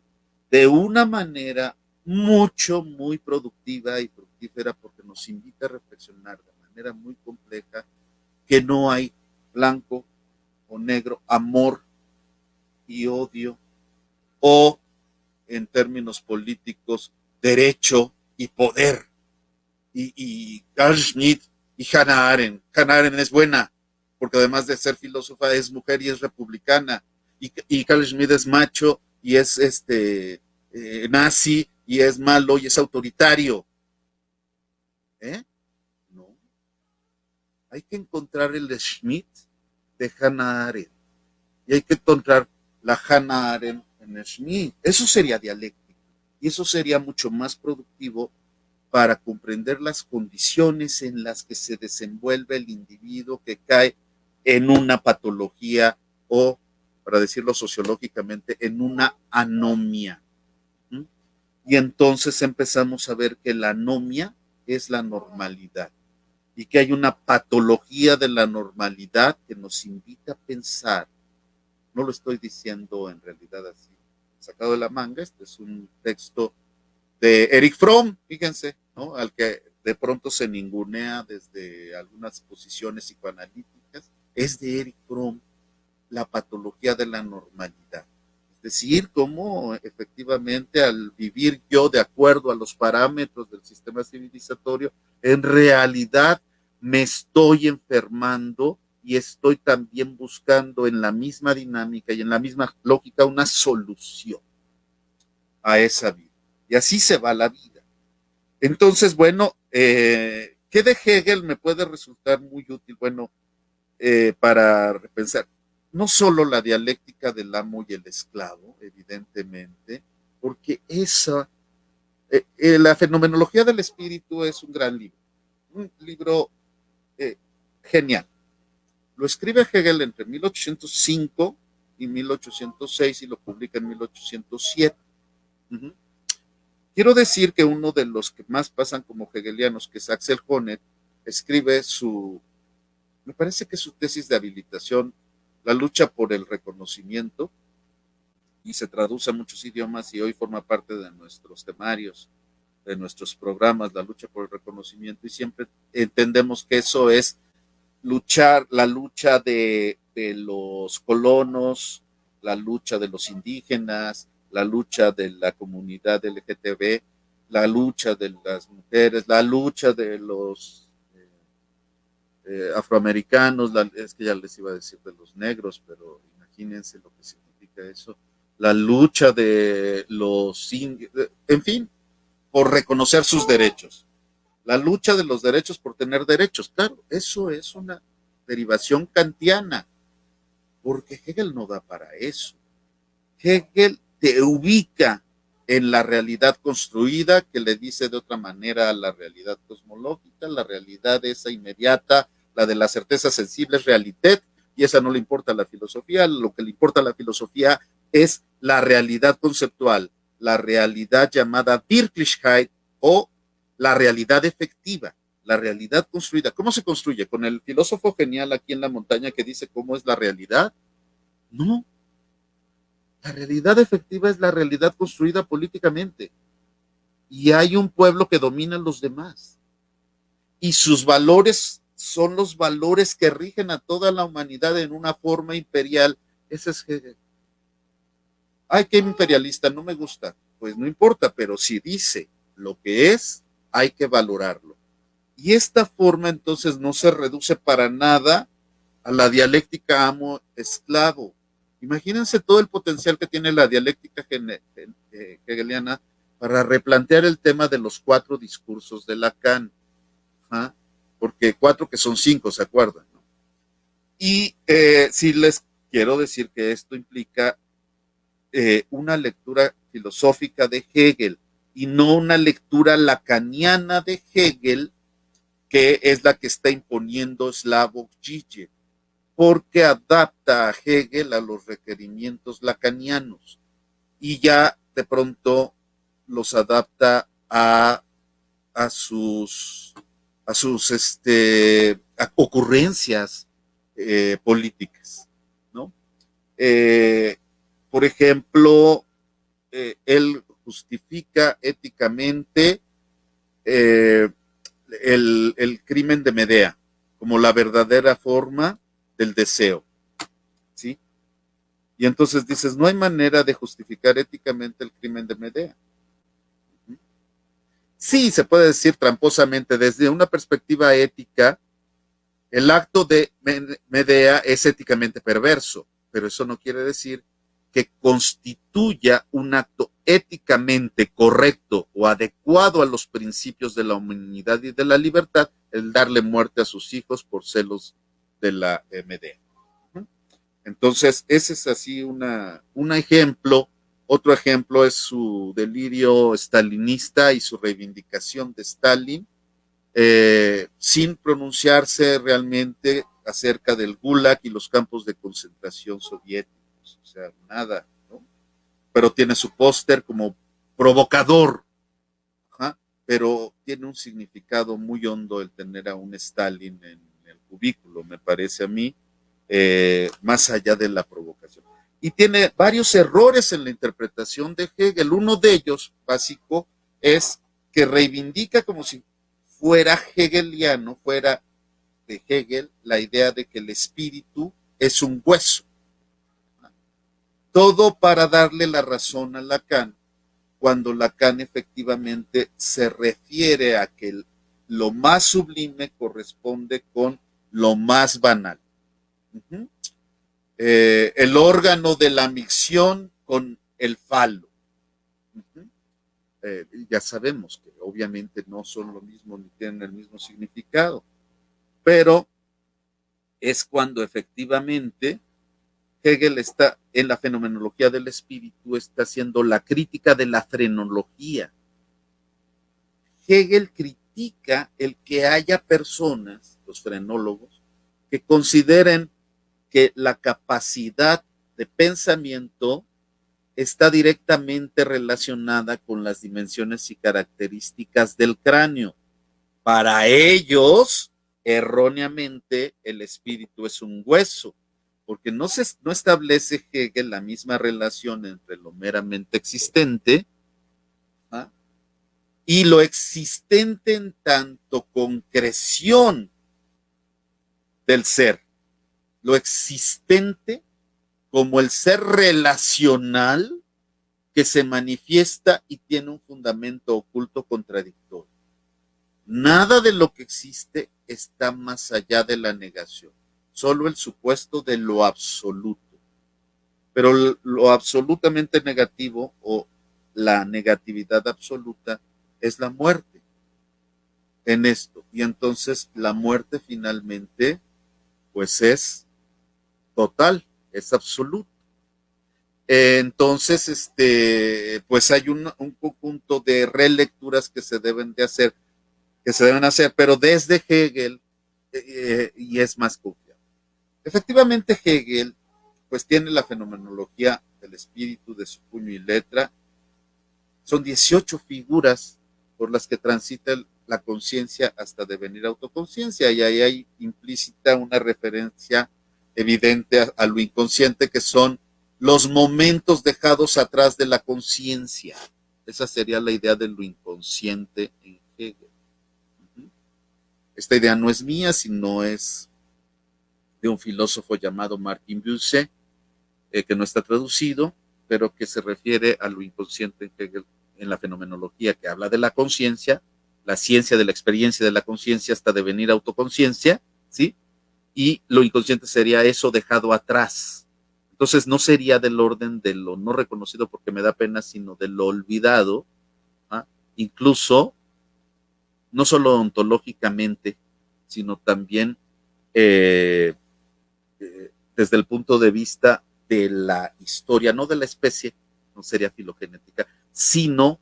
S1: de una manera muy productiva y fructífera, porque nos invita a reflexionar de manera muy compleja que no hay blanco o negro, amor y odio, o en términos políticos, derecho y poder. Y Carl Schmitt y Hannah Arendt. Hannah Arendt es buena, porque además de ser filósofa es mujer y es republicana. Y Carl Schmitt es macho y es nazi y es malo y es autoritario. ¿Eh? No. Hay que encontrar el Schmitt de Hannah Arendt. Y hay que encontrar la Hannah Arendt en el Schmitt. Eso sería dialéctico. Y eso sería mucho más productivo para comprender las condiciones en las que se desenvuelve el individuo que cae en una patología o, para decirlo sociológicamente, en una anomia. ¿Mm? Y entonces empezamos a ver que la anomia es la normalidad y que hay una patología de la normalidad que nos invita a pensar. No lo estoy diciendo en realidad así, sacado de la manga. Este es un texto de Eric Fromm, fíjense, ¿no? Al que de pronto se ningunea desde algunas posiciones psicoanalíticas, es de Eric Fromm la patología de la normalidad. Es decir, cómo efectivamente al vivir yo de acuerdo a los parámetros del sistema civilizatorio, en realidad me estoy enfermando y estoy también buscando en la misma dinámica y en la misma lógica una solución a esa vida. Y así se va la vida. Entonces, bueno, ¿qué de Hegel me puede resultar muy útil? Bueno, para repensar. no solo la dialéctica del amo y el esclavo, evidentemente, porque la fenomenología del espíritu es un libro eh, genial. Lo escribe Hegel entre 1805 y 1806 y lo publica en 1807. Uh-huh. Quiero decir que uno de los que más pasan como hegelianos, que es Axel Honneth, escribe me parece que su tesis de habilitación, La lucha por el reconocimiento, y se traduce a muchos idiomas y hoy forma parte de nuestros temarios, de nuestros programas, la lucha por el reconocimiento, y siempre entendemos que eso es la lucha de los colonos, la lucha de los indígenas, la lucha de la comunidad LGTB, la lucha de las mujeres, la lucha de los afroamericanos, es que ya les iba a decir de los negros, pero imagínense lo que significa eso, la lucha de los indios, en fin, por reconocer sus derechos, la lucha de los derechos por tener derechos, claro, eso es una derivación kantiana, porque Hegel no da para eso. Hegel te ubica en la realidad construida, que le dice de otra manera a la realidad cosmológica, la realidad esa inmediata, la de la certeza sensible es realitet, y esa no le importa a la filosofía, lo que le importa a la filosofía es la realidad conceptual, la realidad llamada Wirklichkeit o la realidad efectiva, la realidad construida. ¿Cómo se construye? ¿Con el filósofo genial aquí en la montaña que dice cómo es la realidad? No, la realidad efectiva es la realidad construida políticamente. Y hay un pueblo que domina a los demás. Y sus valores son los valores que rigen a toda la humanidad en una forma imperial. Ese es Hegel. Ay, qué imperialista, no me gusta. Pues no importa, pero si dice lo que es, hay que valorarlo. Y esta forma entonces no se reduce para nada a la dialéctica amo-esclavo. Imagínense todo el potencial que tiene la dialéctica hegeliana para replantear el tema de los 4 discursos de Lacan. ¿Ah? Porque 4 que son 5, ¿se acuerdan? ¿No? Y sí les quiero decir que esto implica una lectura filosófica de Hegel y no una lectura lacaniana de Hegel, que es la que está imponiendo Slavoj Žižek, porque adapta a Hegel a los requerimientos lacanianos y ya de pronto los adapta a sus, a ocurrencias políticas, ¿no? Eh, por ejemplo, él justifica éticamente eh, el crimen de Medea como la verdadera forma del deseo, ¿sí? Y entonces dices, no hay manera de justificar éticamente el crimen de Medea. Sí, se puede decir tramposamente, desde una perspectiva ética, el acto de Medea es éticamente perverso, pero eso no quiere decir que constituya un acto éticamente correcto o adecuado a los principios de la humanidad y de la libertad el darle muerte a sus hijos por celos de la Medea. Entonces, ese es así un ejemplo. Otro ejemplo es su delirio stalinista y su reivindicación de Stalin, sin pronunciarse realmente acerca del Gulag y los campos de concentración soviéticos. O sea, nada, ¿no? Pero tiene su póster como provocador, ¿ja? Pero tiene un significado muy hondo el tener a un Stalin en el cubículo, me parece a mí, más allá de la provocación. Y tiene varios errores en la interpretación de Hegel. Uno de ellos, básico, es que reivindica como si fuera hegeliano, fuera de Hegel, la idea de que el espíritu es un hueso. Todo para darle la razón a Lacan, cuando Lacan efectivamente se refiere a que lo más sublime corresponde con lo más banal. Uh-huh. El órgano de la micción con el falo. Uh-huh. Ya sabemos que obviamente no son lo mismo ni tienen el mismo significado, pero es cuando efectivamente Hegel está en la fenomenología del espíritu, está haciendo la crítica de la frenología. Hegel critica el que haya personas, los frenólogos, que consideren que la capacidad de pensamiento está directamente relacionada con las dimensiones y características del cráneo. Para ellos, erróneamente, el espíritu es un hueso, porque no establece Hegel la misma relación entre lo meramente existente, ¿ah?, y lo existente en tanto concreción del ser. Lo existente como el ser relacional que se manifiesta y tiene un fundamento oculto contradictorio. Nada de lo que existe está más allá de la negación, solo el supuesto de lo absoluto. Pero lo absolutamente negativo o la negatividad absoluta es la muerte en esto. Y entonces la muerte finalmente pues es total, es absoluta. Entonces, pues hay un conjunto de relecturas que se deben hacer, pero desde Hegel, y es más confiable. Efectivamente, Hegel, pues tiene la fenomenología del espíritu de su puño y letra. Son 18 figuras por las que transita la conciencia hasta devenir autoconciencia, y ahí hay implícita una referencia evidente a lo inconsciente, que son los momentos dejados atrás de la conciencia. Esa sería la idea de lo inconsciente en Hegel. Esta idea no es mía, sino es de un filósofo llamado Martin Bucer, que no está traducido, pero que se refiere a lo inconsciente en Hegel, en la fenomenología, que habla de la conciencia, la ciencia de la experiencia de la conciencia hasta devenir autoconciencia, ¿sí? Y lo inconsciente sería eso dejado atrás. Entonces no sería del orden de lo no reconocido porque me da pena, sino de lo olvidado, ¿ah?, incluso no solo ontológicamente, sino también eh, desde el punto de vista de la historia, no de la especie, no sería filogenética, sino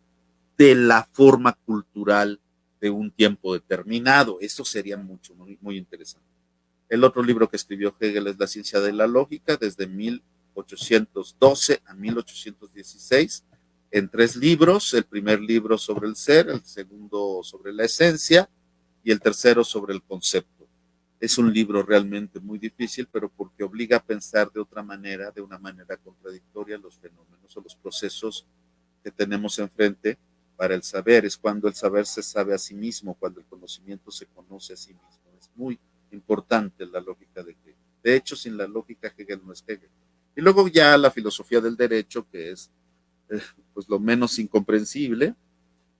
S1: de la forma cultural de un tiempo determinado. Eso sería muy interesante. El otro libro que escribió Hegel es La ciencia de la lógica, desde 1812 a 1816, en 3 libros: el primer libro sobre el ser, el segundo sobre la esencia y el tercero sobre el concepto. Es un libro realmente muy difícil, pero porque obliga a pensar de otra manera, de una manera contradictoria, los fenómenos o los procesos que tenemos enfrente para el saber. Es cuando el saber se sabe a sí mismo, cuando el conocimiento se conoce a sí mismo. Es muy importante la lógica de Hegel. De hecho, sin la lógica, Hegel no es Hegel. Y luego ya la filosofía del derecho, que es pues lo menos incomprensible,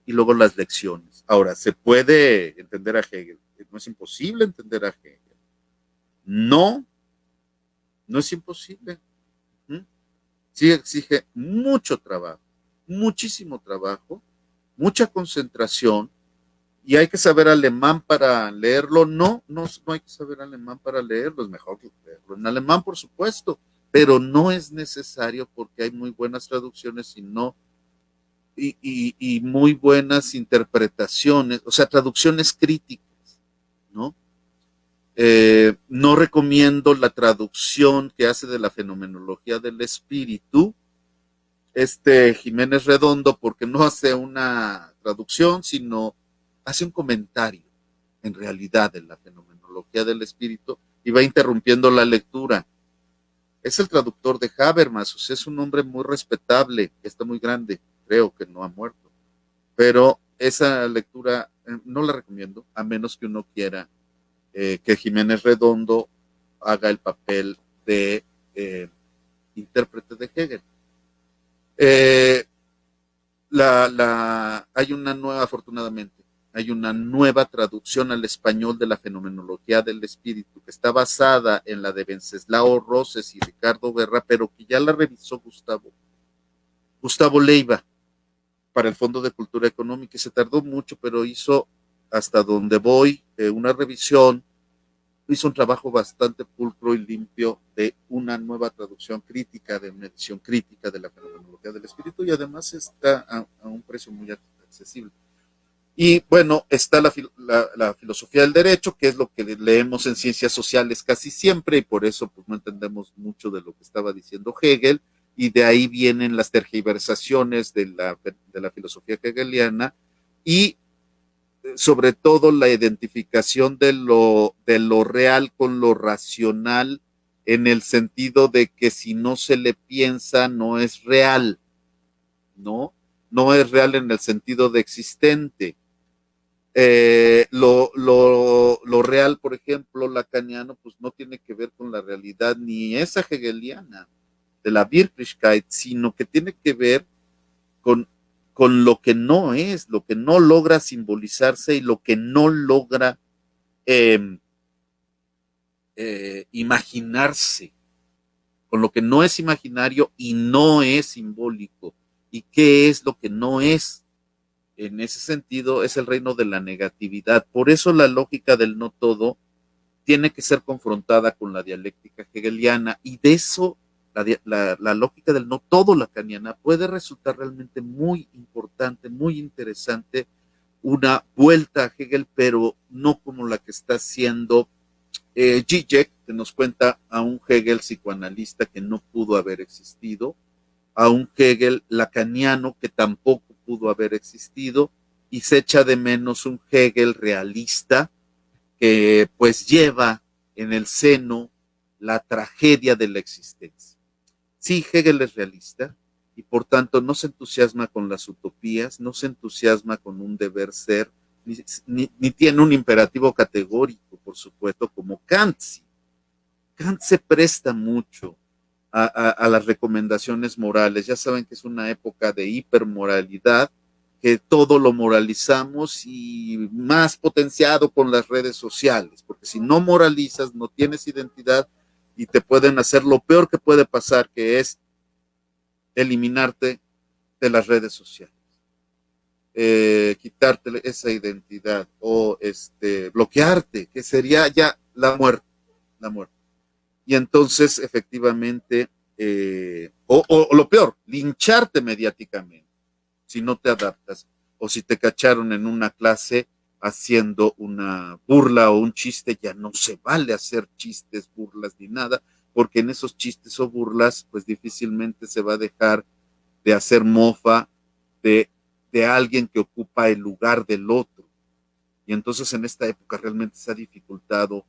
S1: y luego las lecciones. Ahora, ¿se puede entender a Hegel? No es imposible entender a Hegel. No, no es imposible. Sí exige mucho trabajo, muchísimo trabajo, mucha concentración, y hay que saber alemán para leerlo. No hay que saber alemán para leerlo, es mejor leerlo en alemán, por supuesto, pero no es necesario porque hay muy buenas traducciones y muy buenas interpretaciones, o sea, traducciones críticas, ¿no? No recomiendo la traducción que hace de la fenomenología del espíritu Jiménez Redondo, porque no hace una traducción, sino hace un comentario, en realidad, de la fenomenología del espíritu, y va interrumpiendo la lectura. Es el traductor de Habermas, o sea, es un hombre muy respetable, está muy grande, creo que no ha muerto, pero esa lectura no la recomiendo, a menos que uno quiera que Jiménez Redondo haga el papel de intérprete de Hegel. Eh, hay una nueva, afortunadamente, hay una nueva traducción al español de la fenomenología del espíritu, que está basada en la de Wenceslao Roses y Ricardo Guerra, pero que ya la revisó Gustavo Leiva para el Fondo de Cultura Económica, y se tardó mucho, pero hizo, hasta donde voy, una revisión hizo un trabajo bastante pulcro y limpio de una nueva traducción crítica, de una edición crítica de la fenomenología del espíritu, y además está a un precio muy accesible. Y bueno, está la filosofía del derecho, que es lo que leemos en ciencias sociales casi siempre, y por eso pues, no entendemos mucho de lo que estaba diciendo Hegel, y de ahí vienen las tergiversaciones de la filosofía hegeliana, y sobre todo la identificación de lo real con lo racional, en el sentido de que si no se le piensa, no es real, ¿no? No es real en el sentido de existente. Lo real, por ejemplo, lacaniano, pues no tiene que ver con la realidad ni esa hegeliana de la Wirklichkeit, sino que tiene que ver con, con lo que no es, lo que no logra simbolizarse y lo que no logra eh, imaginarse, con lo que no es imaginario y no es simbólico. ¿Y qué es lo que no es? En ese sentido, es el reino de la negatividad. Por eso la lógica del no todo tiene que ser confrontada con la dialéctica hegeliana, y de eso la lógica del no todo lacaniana puede resultar realmente muy importante, muy interesante, una vuelta a Hegel, pero no como la que está haciendo Zizek, que nos cuenta a un Hegel psicoanalista que no pudo haber existido, a un Hegel lacaniano que tampoco pudo haber existido, y se echa de menos un Hegel realista que pues lleva en el seno la tragedia de la existencia. Sí, Hegel es realista y por tanto no se entusiasma con las utopías, no se entusiasma con un deber ser, ni tiene un imperativo categórico, por supuesto, como Kant. Sí. Kant se presta mucho a las recomendaciones morales. Ya saben que es una época de hipermoralidad, que todo lo moralizamos, y más potenciado con las redes sociales, porque si no moralizas, no tienes identidad y te pueden hacer lo peor que puede pasar, que es eliminarte de las redes sociales, quitarte esa identidad o bloquearte, que sería ya la muerte, la muerte. Y entonces, efectivamente, o lo peor, lincharte mediáticamente si no te adaptas, o si te cacharon en una clase haciendo una burla o un chiste, ya no se vale hacer chistes, burlas ni nada, porque en esos chistes o burlas, pues difícilmente se va a dejar de hacer mofa de, de alguien que ocupa el lugar del otro. Y entonces en esta época realmente se ha dificultado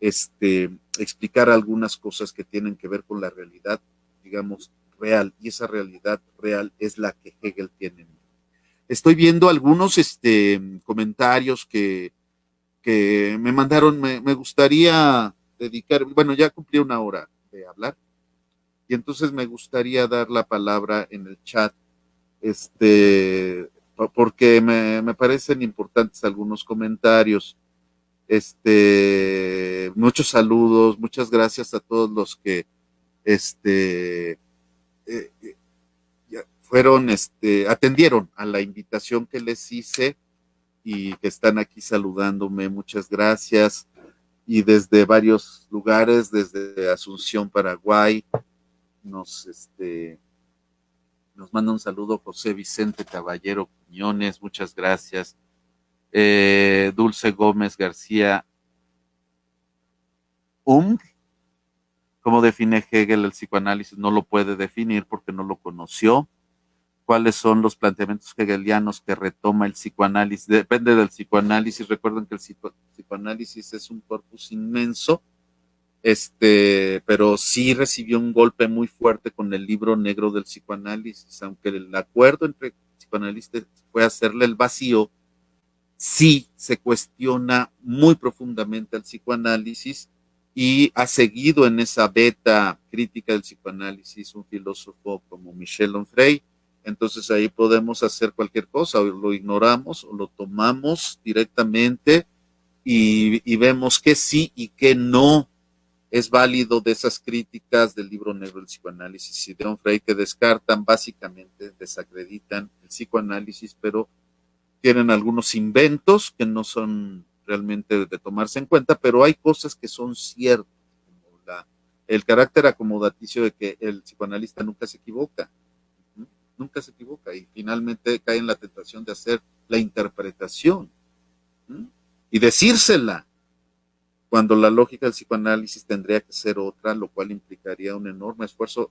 S1: explicar algunas cosas que tienen que ver con la realidad, digamos, real, y esa realidad real es la que Hegel tiene. Estoy viendo algunos comentarios que me mandaron, me gustaría dedicar, bueno, ya cumplí una hora de hablar, y entonces me gustaría dar la palabra en el chat, porque me parecen importantes algunos comentarios. Muchos saludos, muchas gracias a todos los que eh, fueron, atendieron a la invitación que les hice y que están aquí saludándome. Muchas gracias. Y desde varios lugares, desde Asunción, Paraguay, nos, nos manda un saludo José Vicente Caballero Quiñones, muchas gracias. Dulce Gómez García, ¿cómo define Hegel el psicoanálisis? No lo puede definir porque no lo conoció. ¿Cuáles son los planteamientos hegelianos que retoma el psicoanálisis? Depende del psicoanálisis. Recuerden que el psicoanálisis es un corpus inmenso, pero sí recibió un golpe muy fuerte con el libro negro del psicoanálisis, aunque el acuerdo entre psicoanalistas fue hacerle el vacío, sí se cuestiona muy profundamente al psicoanálisis, y ha seguido en esa beta crítica del psicoanálisis un filósofo como Michel Onfray. Entonces ahí podemos hacer cualquier cosa, o lo ignoramos o lo tomamos directamente, y vemos que sí y que no es válido de esas críticas del libro negro del psicoanálisis y de Onfray, que descartan, básicamente desacreditan el psicoanálisis, pero tienen algunos inventos que no son realmente de tomarse en cuenta, pero hay cosas que son ciertas, como el carácter acomodaticio de que el psicoanalista nunca se equivoca, ¿no? Nunca se equivoca y finalmente cae en la tentación de hacer la interpretación, ¿no? Y decírsela, cuando la lógica del psicoanálisis tendría que ser otra, lo cual implicaría un enorme esfuerzo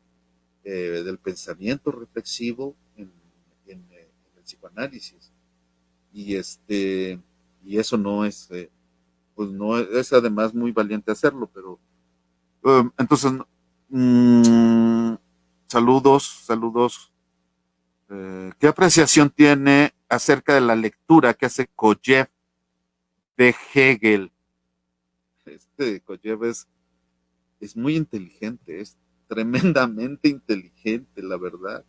S1: del pensamiento reflexivo en el psicoanálisis. Y y eso no es, pues no es además muy valiente hacerlo, pero entonces, mmm, saludos. ¿Qué apreciación tiene acerca de la lectura que hace Kojev de Hegel? Kojev es muy inteligente, es tremendamente inteligente, la verdad.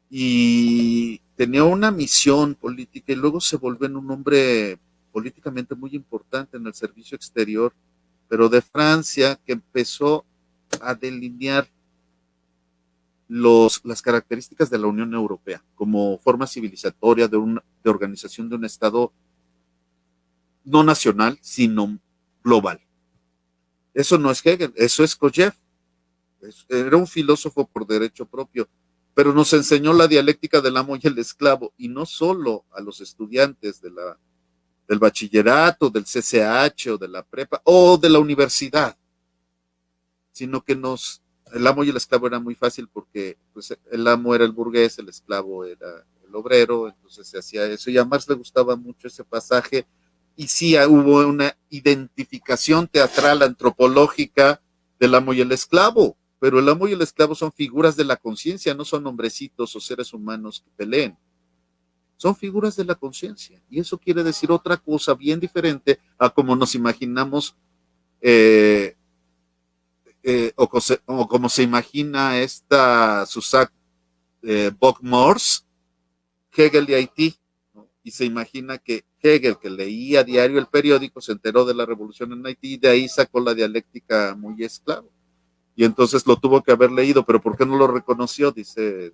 S1: Y tenía una misión política y luego se volvió en un hombre políticamente muy importante en el servicio exterior, pero de Francia, que empezó a delinear las características de la Unión Europea como forma civilizatoria de organización de un Estado no nacional, sino global. Eso no es Hegel, eso es Kojev. Era un filósofo por derecho propio, pero nos enseñó la dialéctica del amo y el esclavo, y no solo a los estudiantes del bachillerato, del CCH o de la prepa o de la universidad, sino que el amo y el esclavo era muy fácil porque pues, el amo era el burgués, el esclavo era el obrero, entonces se hacía eso, y a Marx le gustaba mucho ese pasaje, y sí hubo una identificación teatral, antropológica del amo y el esclavo, pero el amo y el esclavo son figuras de la conciencia, no son hombrecitos o seres humanos que peleen, son figuras de la conciencia, y eso quiere decir otra cosa bien diferente a como nos imaginamos eh, o como se imagina esta Susak Buck-Morse, Hegel de Haití, ¿no? Y se imagina que Hegel, que leía a diario el periódico, se enteró de la revolución en Haití y de ahí sacó la dialéctica muy esclavo. Y entonces lo tuvo que haber leído, pero ¿por qué no lo reconoció? Dice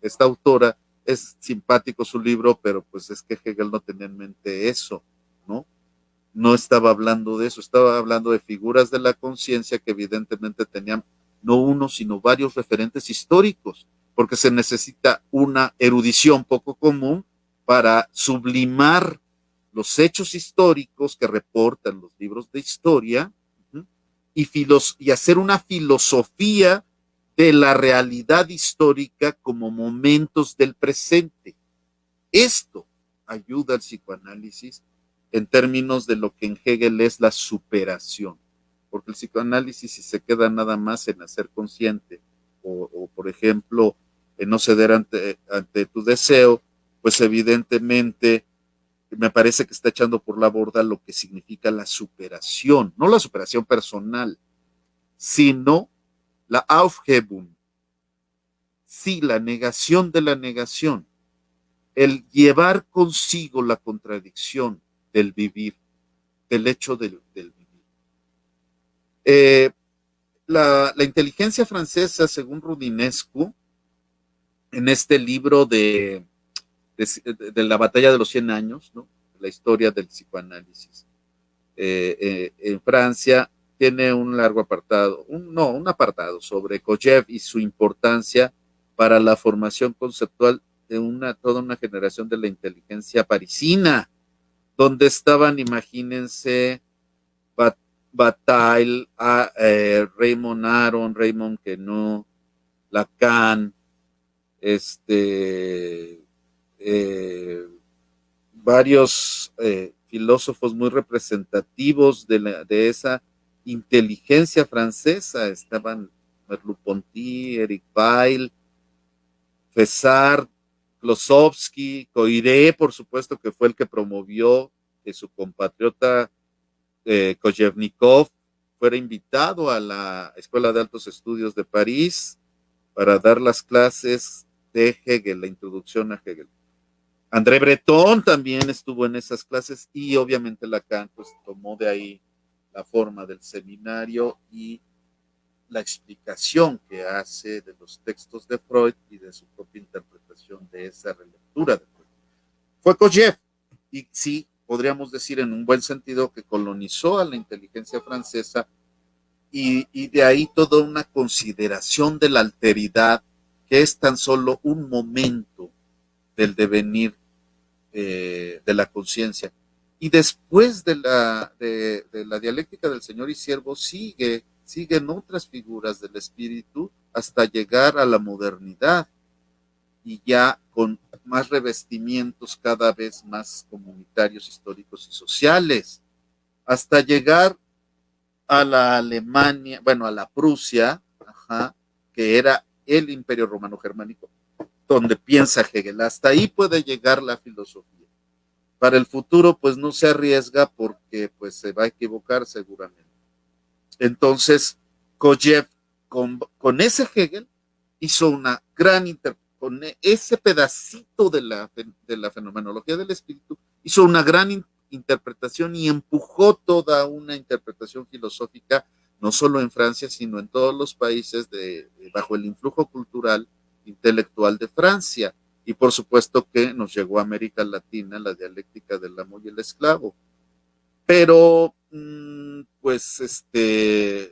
S1: esta autora, es simpático su libro, pero pues es que Hegel no tenía en mente eso, ¿no? No estaba hablando de eso, estaba hablando de figuras de la conciencia que evidentemente tenían no uno, sino varios referentes históricos, porque se necesita una erudición poco común para sublimar los hechos históricos que reportan los libros de historia, ¿sí? Y hacer una filosofía de la realidad histórica como momentos del presente. Esto ayuda al psicoanálisis en términos de lo que en Hegel es la superación, porque el psicoanálisis, si se queda nada más en hacer consciente o por ejemplo en no ceder ante tu deseo, pues evidentemente me parece que está echando por la borda lo que significa la superación, no la superación personal, sino la Aufhebung, sí, la negación de la negación, el llevar consigo la contradicción del vivir, del hecho del vivir. La inteligencia francesa, según Rudinescu, en este libro de la batalla de los 100 años, ¿no? La historia del psicoanálisis, en Francia, tiene un largo apartado, un apartado sobre Kojev y su importancia para la formación conceptual de toda una generación de la inteligencia parisina, donde estaban, imagínense, Bataille, Raymond Aron, Raymond Queneau, Lacan, eh, varios filósofos muy representativos de esa inteligencia francesa. Estaban Merleau-Ponty, Eric Weil, Fessard, Klosowski, Coiré, por supuesto, que fue el que promovió que su compatriota Kojevnikov fuera invitado a la Escuela de Altos Estudios de París para dar las clases de Hegel, la introducción a Hegel. André Breton también estuvo en esas clases y obviamente Lacan pues tomó de ahí la forma del seminario y la explicación que hace de los textos de Freud y de su propia interpretación de esa relectura de Freud. Fue Kojev, y sí, podríamos decir en un buen sentido, que colonizó a la inteligencia francesa y de ahí toda una consideración de la alteridad, que es tan solo un momento del devenir de la conciencia. Y después de la dialéctica del Señor y Siervo siguen otras figuras del espíritu hasta llegar a la modernidad y ya con más revestimientos cada vez más comunitarios, históricos y sociales, hasta llegar a la Alemania, bueno, a la Prusia, ajá, que era el Imperio Romano Germánico, donde piensa Hegel. Hasta ahí puede llegar la filosofía. Para el futuro, pues no se arriesga porque pues se va a equivocar seguramente. Entonces, Kojève, con ese Hegel, hizo una gran con ese pedacito de la fenomenología del espíritu, hizo una gran interpretación y empujó toda una interpretación filosófica, no solo en Francia, sino en todos los países bajo el influjo cultural intelectual de Francia. Y por supuesto que nos llegó a América Latina la dialéctica del amo y el esclavo. Pero, pues,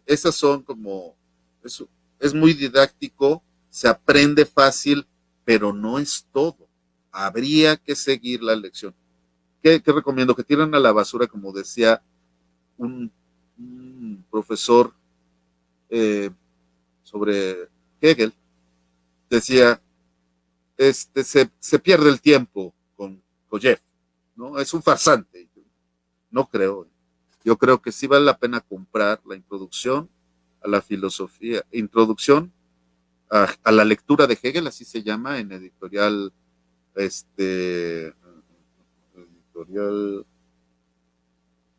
S1: esas son como, es muy didáctico, se aprende fácil, pero no es todo. Habría que seguir la lección. ¿Qué recomiendo? Que tiren a la basura, como decía un, un profesor eh, sobre Hegel, decía, se pierde el tiempo con Kojève, ¿no? Es un farsante. No creo. Yo creo que sí vale la pena comprar la introducción a la filosofía, introducción a la lectura de Hegel, así se llama, en editorial, editorial,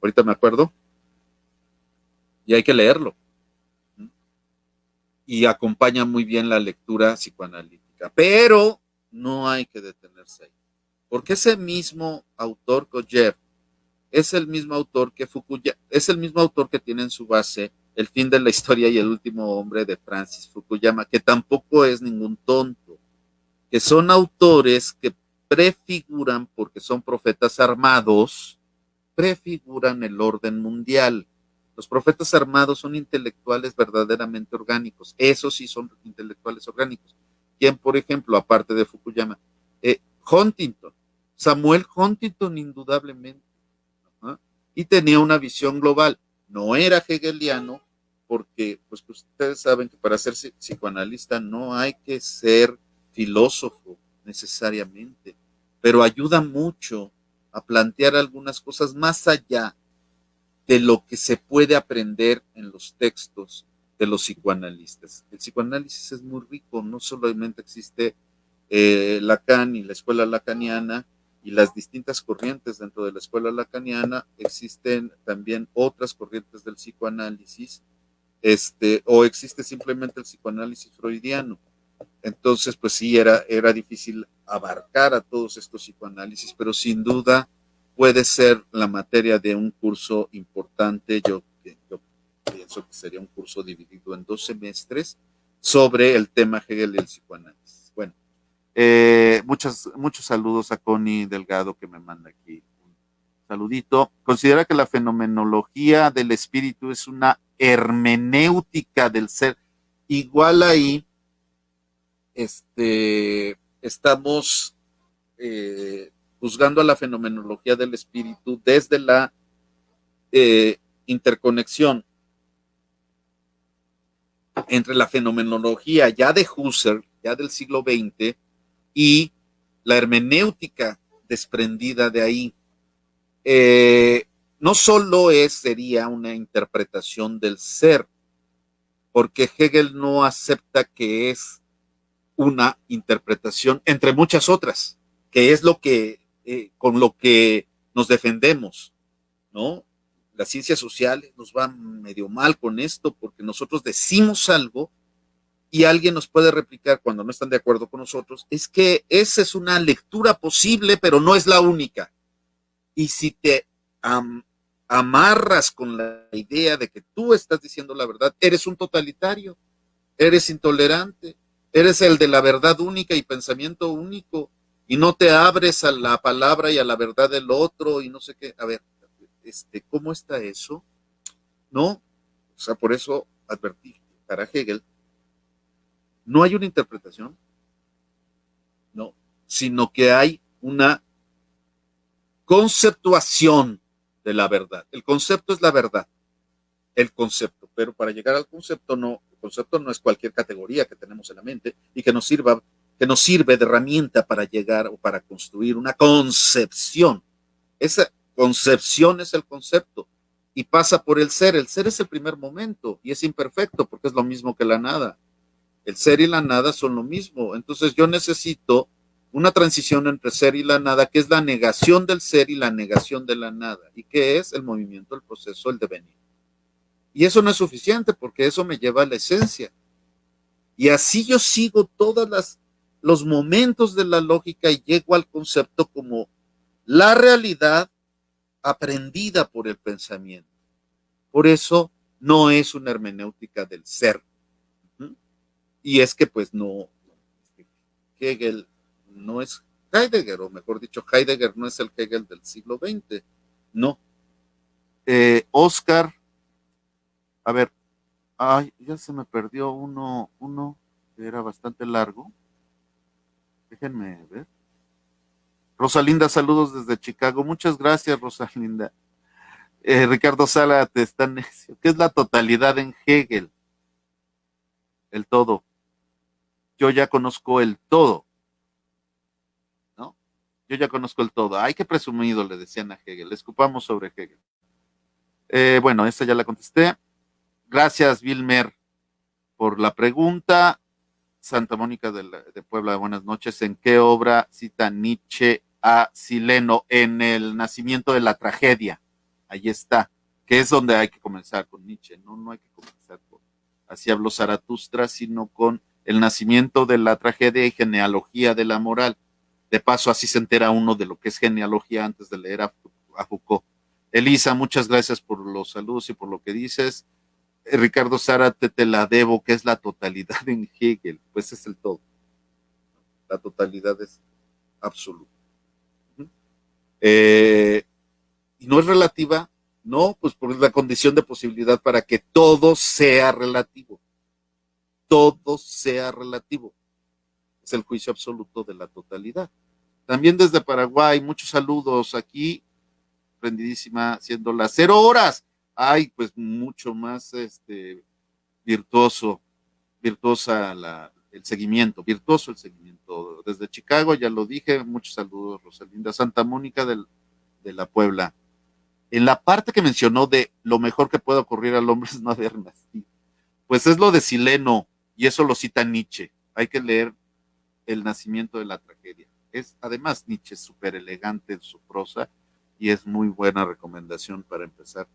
S1: ahorita me acuerdo, y hay que leerlo. Y acompaña muy bien la lectura psicoanalítica, pero no hay que detenerse ahí, porque ese mismo autor Kojève es el mismo autor que Fukuyama, es el mismo autor que tiene en su base El fin de la historia y el último hombre de Francis Fukuyama, que tampoco es ningún tonto, que son autores que prefiguran, porque son profetas armados, prefiguran el orden mundial. Los profetas armados son intelectuales verdaderamente orgánicos, esos sí son intelectuales orgánicos. ¿Quién, por ejemplo, aparte de Fukuyama? Huntington, Samuel Huntington, indudablemente. ¿Ah? Y tenía una visión global. No era hegeliano, porque pues ustedes saben que para ser psicoanalista no hay que ser filósofo necesariamente, pero ayuda mucho a plantear algunas cosas más allá de lo que se puede aprender en los textos de los psicoanalistas. El psicoanálisis es muy rico, no solamente existe Lacan y la escuela lacaniana y las distintas corrientes dentro de la escuela lacaniana, existen también otras corrientes del psicoanálisis, o existe simplemente el psicoanálisis freudiano. Entonces, pues sí, era difícil abarcar a todos estos psicoanálisis, pero sin duda puede ser la materia de un curso importante. Yo pienso que sería un curso dividido en 2 semestres sobre el tema Hegel y el psicoanálisis. Bueno, muchos saludos a Connie Delgado, que me manda aquí un saludito. Considera que la fenomenología del espíritu es una hermenéutica del ser. Igual ahí estamos juzgando a la fenomenología del espíritu desde la interconexión entre la fenomenología ya de Husserl, ya del siglo XX, y la hermenéutica desprendida de ahí. No solo sería una interpretación del ser, porque Hegel no acepta que es una interpretación entre muchas otras, que es lo que con lo que nos defendemos, ¿no? Las ciencias sociales nos van medio mal con esto porque nosotros decimos algo y alguien nos puede replicar cuando no están de acuerdo con nosotros, es que esa es una lectura posible, pero no es la única. Y si te amarras con la idea de que tú estás diciendo la verdad, eres un totalitario, eres intolerante, eres el de la verdad única y pensamiento único. y no te abres a la palabra y a la verdad del otro y no sé qué. A ver, ¿cómo está eso? No, o sea, por eso advertí, para Hegel no hay una interpretación, no, sino que hay una conceptuación de la verdad. El concepto es la verdad, el concepto, pero para llegar al concepto no, el concepto no es cualquier categoría que tenemos en la mente y que nos sirve de herramienta para llegar o para construir una concepción. Esa concepción es el concepto y pasa por el ser. El ser es el primer momento y es imperfecto porque es lo mismo que la nada. El ser y la nada son lo mismo. Entonces yo necesito una transición entre ser y la nada, que es la negación del ser y la negación de la nada. ¿Y qué es? El movimiento, el proceso, el devenir. Y eso no es suficiente porque eso me lleva a la esencia. Y así yo sigo los momentos de la lógica y llego al concepto como la realidad aprendida por el pensamiento. Por eso no es una hermenéutica del ser. ¿Mm? Y es que pues no, Hegel no es Heidegger, o mejor dicho, Heidegger no es el Hegel del siglo XX. No. Oscar, a ver, ay, ya se me perdió uno que era bastante largo. Déjenme ver. Rosalinda, saludos desde Chicago. Muchas gracias, Rosalinda. Ricardo Sala, te está necio. ¿Qué es la totalidad en Hegel? El todo. Yo ya conozco el todo, ¿no? Yo ya conozco el todo. Ay, qué presumido, le decían a Hegel. Le escupamos sobre Hegel. Bueno, esta ya la contesté. Gracias, Vilmer, por la pregunta. Santa Mónica de Puebla, buenas noches. ¿En qué obra cita Nietzsche a Sileno? En El nacimiento de la tragedia. Ahí está, que es donde hay que comenzar con Nietzsche. No, no hay que comenzar con Así habló Zaratustra, sino con el nacimiento de la tragedia y genealogía de la moral. De paso, así se entera uno de lo que es genealogía antes de leer a Foucault. Elisa, muchas gracias por los saludos y por lo que dices. Ricardo Zárate, te la debo, que es la totalidad en Hegel. Pues es el todo. La totalidad es absoluta. Eh, y no es relativa, no, pues por la condición de posibilidad para que todo sea relativo. Todo sea relativo. Es el juicio absoluto de la totalidad. También desde Paraguay, muchos saludos aquí, prendidísima, siendo las 0 horas. Ay, pues mucho más virtuoso, virtuoso el seguimiento. Desde Chicago, ya lo dije, muchos saludos, Rosalinda. Santa Mónica de la Puebla. En la parte que mencionó de lo mejor que puede ocurrir al hombre es no haber nacido, pues es lo de Sileno, y eso lo cita Nietzsche. Hay que leer El nacimiento de la tragedia. Es además Nietzsche súper elegante en su prosa y es muy buena recomendación para empezar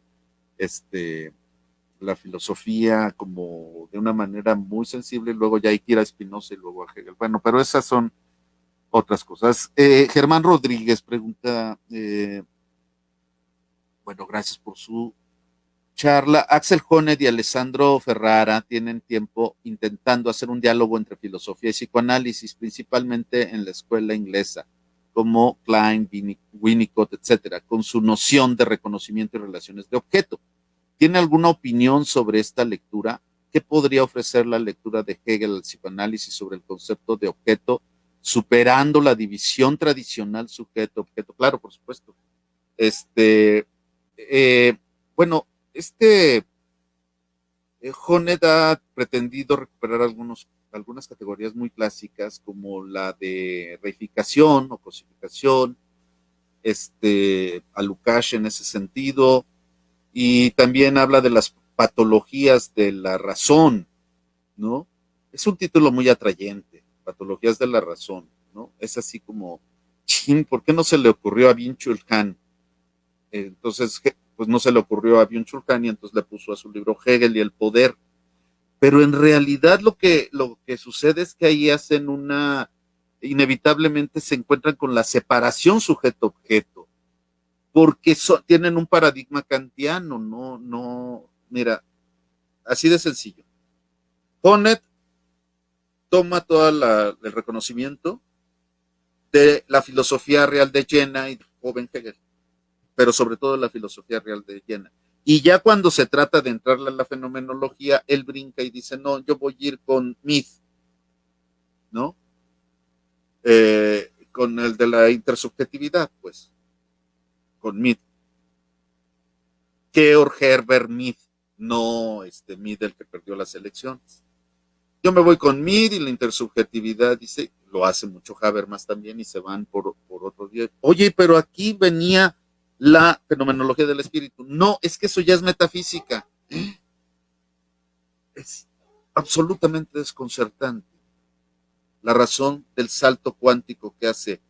S1: la filosofía como de una manera muy sensible, y luego ya hay que ir a Spinoza y luego a Hegel. Bueno, pero esas son otras cosas. Germán Rodríguez pregunta, bueno, gracias por su charla. Axel Honneth y Alessandro Ferrara tienen tiempo intentando hacer un diálogo entre filosofía y psicoanálisis, principalmente en la escuela inglesa, como Klein, Winnicott, etcétera, con su noción de reconocimiento y relaciones de objeto. ¿Tiene alguna opinión sobre esta lectura? ¿Qué podría ofrecer la lectura de Hegel al psicoanálisis sobre el concepto de objeto, superando la división tradicional sujeto-objeto? Claro, por supuesto. Este, bueno, este Honet ha pretendido recuperar algunas categorías muy clásicas como la de reificación o cosificación, a Lukács en ese sentido, y también habla de las patologías de la razón, ¿no? Es un título muy atrayente, Patologías de la razón, ¿no? Es así como, chin, ¿por qué no se le ocurrió a Byung-Chul Han? Entonces, pues no se le ocurrió a Byung-Chul Han y entonces le puso a su libro Hegel y el poder. Pero en realidad lo que sucede es que ahí hacen inevitablemente se encuentran con la separación sujeto-objeto, porque tienen un paradigma kantiano, no, mira, así de sencillo. Honneth toma todo el reconocimiento de la filosofía real de Jena y de joven Hegel, pero sobre todo la filosofía real de Jena. Y ya cuando se trata de entrarle a la fenomenología, él brinca y dice, no, yo voy a ir con Mead, ¿no? Con el de la intersubjetividad, pues, con Mead. Georg Herbert Mead, no Mead el que perdió las elecciones. Yo me voy con Mead y la intersubjetividad, dice, lo hace mucho Habermas también y se van por otro día. Oye, pero aquí venía la fenomenología del espíritu. No, es que eso ya es metafísica. Es absolutamente desconcertante la razón del salto cuántico que hace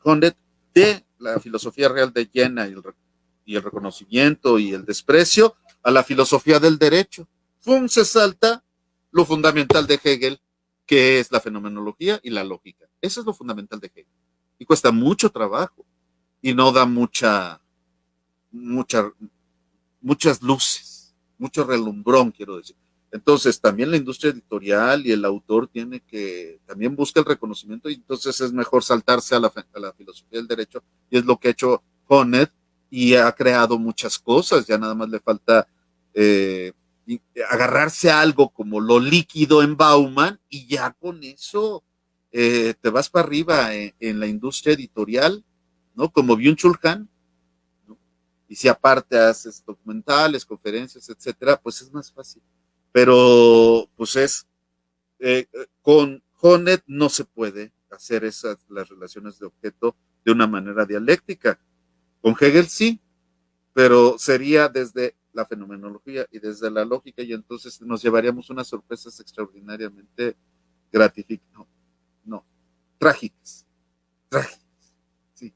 S1: Hondet de la filosofía real de Jena y el reconocimiento y el desprecio a la filosofía del derecho. ¡Fum! Se salta lo fundamental de Hegel, que es la fenomenología y la lógica. Eso es lo fundamental de Hegel. Y cuesta mucho trabajo y no da mucha, muchas luces, mucho relumbrón, quiero decir. Entonces, también la industria editorial y el autor tiene que, también busca el reconocimiento y entonces es mejor saltarse a la filosofía del derecho y es lo que ha hecho Honneth y ha creado muchas cosas, ya nada más le falta eh, agarrarse a algo como lo líquido en Bauman y ya con eso te vas para arriba en la industria editorial, ¿no? Como Byung-Chul Han, ¿no? Y si aparte haces documentales, conferencias, etcétera, pues es más fácil. Pero, pues con Honneth no se puede hacer las relaciones de objeto de una manera dialéctica. Con Hegel sí, pero sería desde la fenomenología y desde la lógica y entonces nos llevaríamos unas sorpresas extraordinariamente gratificantes. No, no, trágicas, trágicas, sí.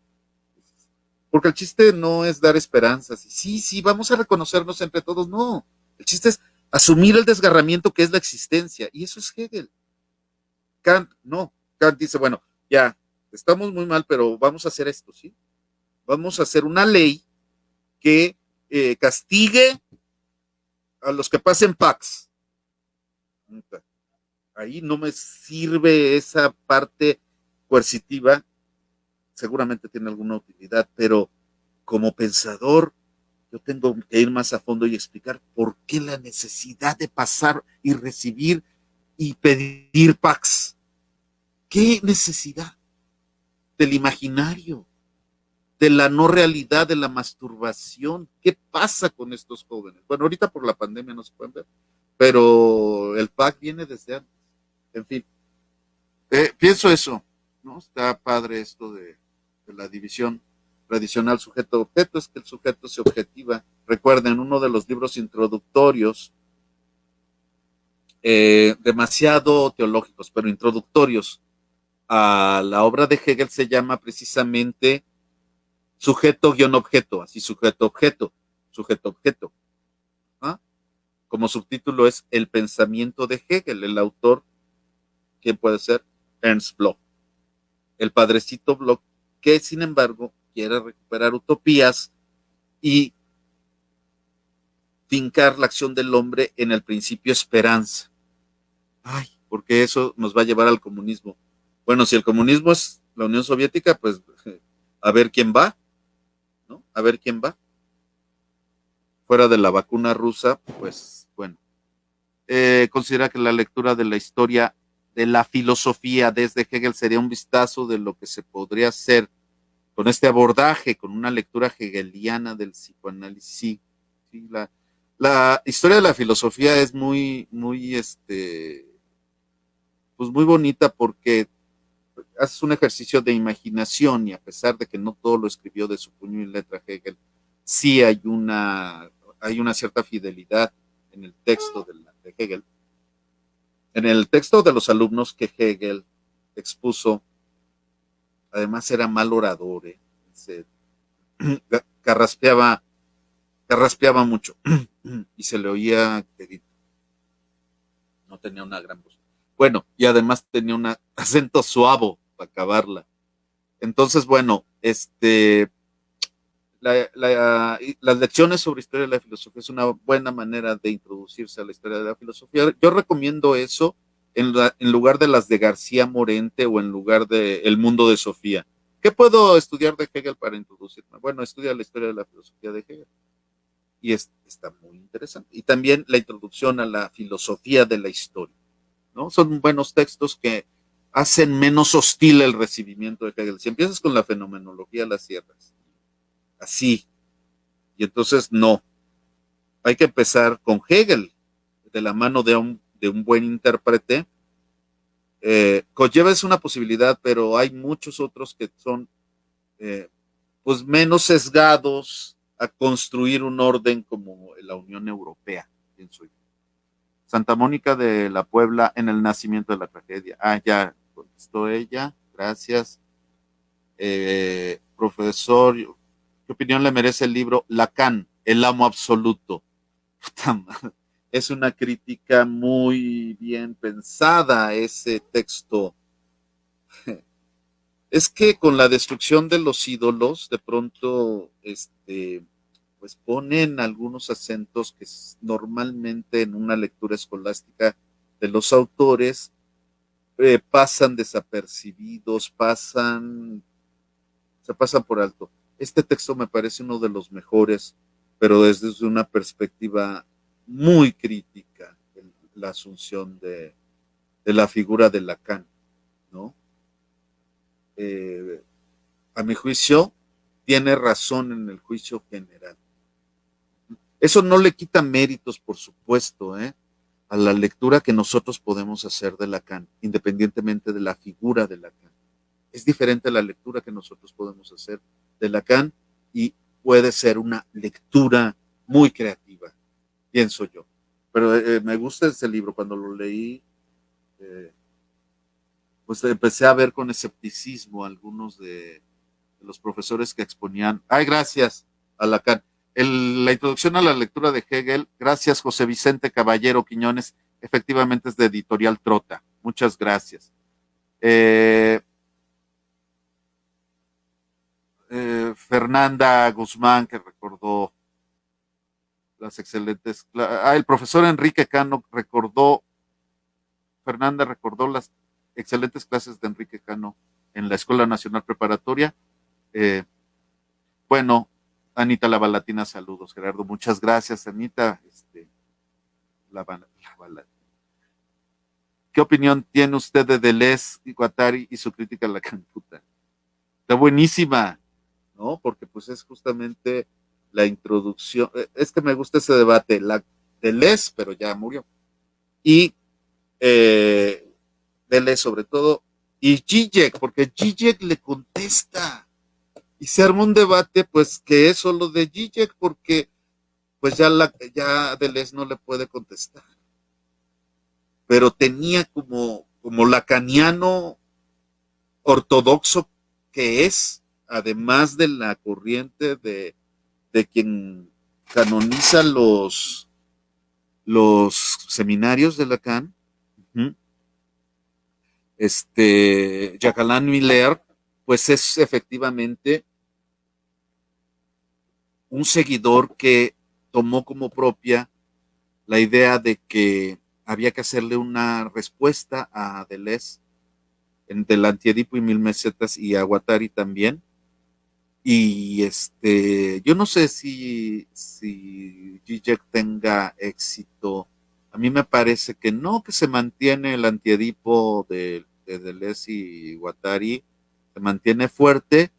S1: Porque el chiste no es dar esperanzas. Y sí, sí, vamos a reconocernos entre todos. No, el chiste es asumir el desgarramiento que es la existencia. Y eso es Hegel. Kant, no. Kant dice, bueno, ya, estamos muy mal, pero vamos a hacer esto, ¿sí? Vamos a hacer una ley que castigue a los que pasen PAX. Ahí no me sirve esa parte coercitiva, seguramente tiene alguna utilidad, pero como pensador yo tengo que ir más a fondo y explicar por qué la necesidad de pasar y recibir y pedir PAX. ¿Qué necesidad? Del imaginario, de la no realidad, de la masturbación. ¿Qué pasa con estos jóvenes? Bueno, ahorita por la pandemia no se pueden ver, pero el PAC viene desde antes. En fin, pienso eso, ¿no? Está padre esto de la división tradicional sujeto-objeto, es que el sujeto se objetiva. Recuerden, uno de los libros introductorios, demasiado teológicos, pero introductorios a la obra de Hegel se llama precisamente sujeto-objeto, así sujeto-objeto, sujeto-objeto. ¿Ah? Como subtítulo es El pensamiento de Hegel, el autor, ¿quién puede ser? Ernst Bloch, el padrecito Bloch, que sin embargo quiere recuperar utopías y fincar la acción del hombre en el principio esperanza. Ay, porque eso nos va a llevar al comunismo. Bueno, si el comunismo es la Unión Soviética, pues a ver quién va, ¿no? A ver quién va. Fuera de la vacuna rusa, pues bueno. Considera que la lectura de la historia de la filosofía desde Hegel sería un vistazo de lo que se podría hacer con este abordaje, con una lectura hegeliana del psicoanálisis. Sí, sí, la historia de la filosofía es pues muy bonita porque haces un ejercicio de imaginación y a pesar de que no todo lo escribió de su puño y letra Hegel, sí hay una cierta fidelidad en el texto de Hegel. En el texto de los alumnos que Hegel expuso, además era mal orador, se carraspeaba, carraspeaba mucho y se le oía que no tenía una gran voz. Bueno, y además tenía un acento suave para acabarla. Entonces, bueno, las lecciones sobre historia de la filosofía es una buena manera de introducirse a la historia de la filosofía. Yo recomiendo eso en lugar de las de García Morente o en lugar de El mundo de Sofía. ¿Qué puedo estudiar de Hegel para introducirme? Bueno, estudia la historia de la filosofía de Hegel y está muy interesante. Y también la introducción a la filosofía de la historia, ¿no? Son buenos textos que hacen menos hostil el recibimiento de Hegel. Si empiezas con la fenomenología, la cierras. Así. Y entonces no. Hay que empezar con Hegel, de la mano de un buen intérprete. Kojèva es una posibilidad, pero hay muchos otros que son eh, pues menos sesgados a construir un orden como la Unión Europea, pienso yo. Santa Mónica de la Puebla en el nacimiento de la tragedia. Ah, ya contestó ella, gracias. Profesor, ¿qué opinión le merece el libro Lacan, el amo absoluto? Es una crítica muy bien pensada ese texto. Es que con la destrucción de los ídolos, de pronto, pues ponen algunos acentos que normalmente en una lectura escolástica de los autores pasan desapercibidos, se pasan por alto. Este texto me parece uno de los mejores, pero desde una perspectiva muy crítica, la asunción de la figura de Lacan, ¿no? Eh, a mi juicio, tiene razón en el juicio general. Eso no le quita méritos, por supuesto, a la lectura que nosotros podemos hacer de Lacan, independientemente de la figura de Lacan. Es diferente a la lectura que nosotros podemos hacer de Lacan y puede ser una lectura muy creativa, pienso yo. Pero me gusta ese libro. Cuando lo leí, eh, pues empecé a ver con escepticismo algunos de los profesores que exponían. Ay, gracias a Lacan. La introducción a la lectura de Hegel, gracias José Vicente Caballero Quiñones, efectivamente es de Editorial Trota. Muchas gracias. Fernanda Guzmán, que recordó las excelentes. El profesor Enrique Cano recordó, Fernanda recordó las excelentes clases de Enrique Cano en la Escuela Nacional Preparatoria. Eh, bueno, Anita Lavalatina, saludos, Gerardo. Muchas gracias, Anita. La ¿Qué opinión tiene usted de Deleuze y Guattari y su crítica a la Cantuta? Está buenísima, ¿no? Porque pues es justamente la introducción. Es que me gusta ese debate, la Deleuze, pero ya murió. Y Deleuze sobre todo, y Zizek, porque Zizek le contesta. Y se arma un debate, pues, que es solo de Zizek, porque pues ya Deleuze no le puede contestar. Pero tenía como lacaniano ortodoxo que es, además de la corriente de quien canoniza los seminarios de Lacan, Jacqueline Miller, pues es efectivamente un seguidor que tomó como propia la idea de que había que hacerle una respuesta a Deleuze del Antiedipo y Mil Mesetas y a Guattari también. Y yo no sé si Zizek tenga éxito. A mí me parece que no, que se mantiene el Antiedipo de Deleuze y Guattari, se mantiene fuerte.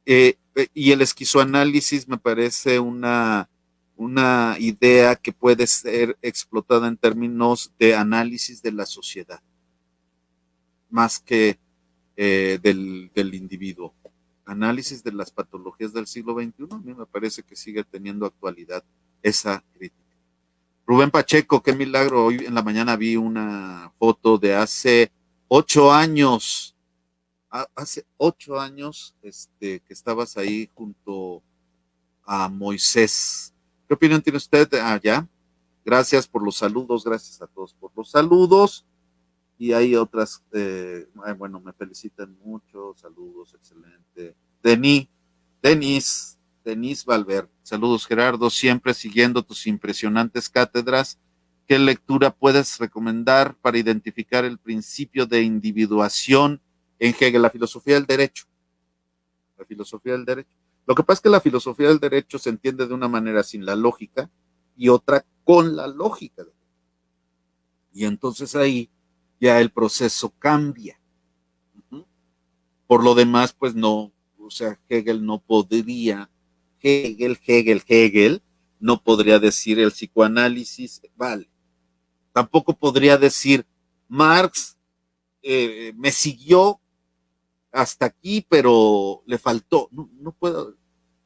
S1: Y el esquizoanálisis me parece una idea que puede ser explotada en términos de análisis de la sociedad, más que del individuo. Análisis de las patologías del siglo XXI, a mí me parece que sigue teniendo actualidad esa crítica. Rubén Pacheco, qué milagro, hoy en la mañana vi una foto de hace 8 años, que estabas ahí junto a Moisés. ¿Qué opinión tiene usted allá? Gracias por los saludos, gracias a todos por los saludos. Y hay otras, bueno, me felicitan mucho, saludos, excelente. Denis Valverde, saludos Gerardo, siempre siguiendo tus impresionantes cátedras ¿qué lectura puedes recomendar para identificar el principio de individuación en Hegel, la filosofía del derecho? La filosofía del derecho. Lo que pasa es que la filosofía del derecho se entiende de una manera sin la lógica y otra con la lógica. Y entonces ahí ya el proceso cambia. Por lo demás, pues no, o sea, Hegel no podría, Hegel no podría decir el psicoanálisis, vale. Tampoco podría decir Marx me siguió hasta aquí, pero le faltó. No, no puedo,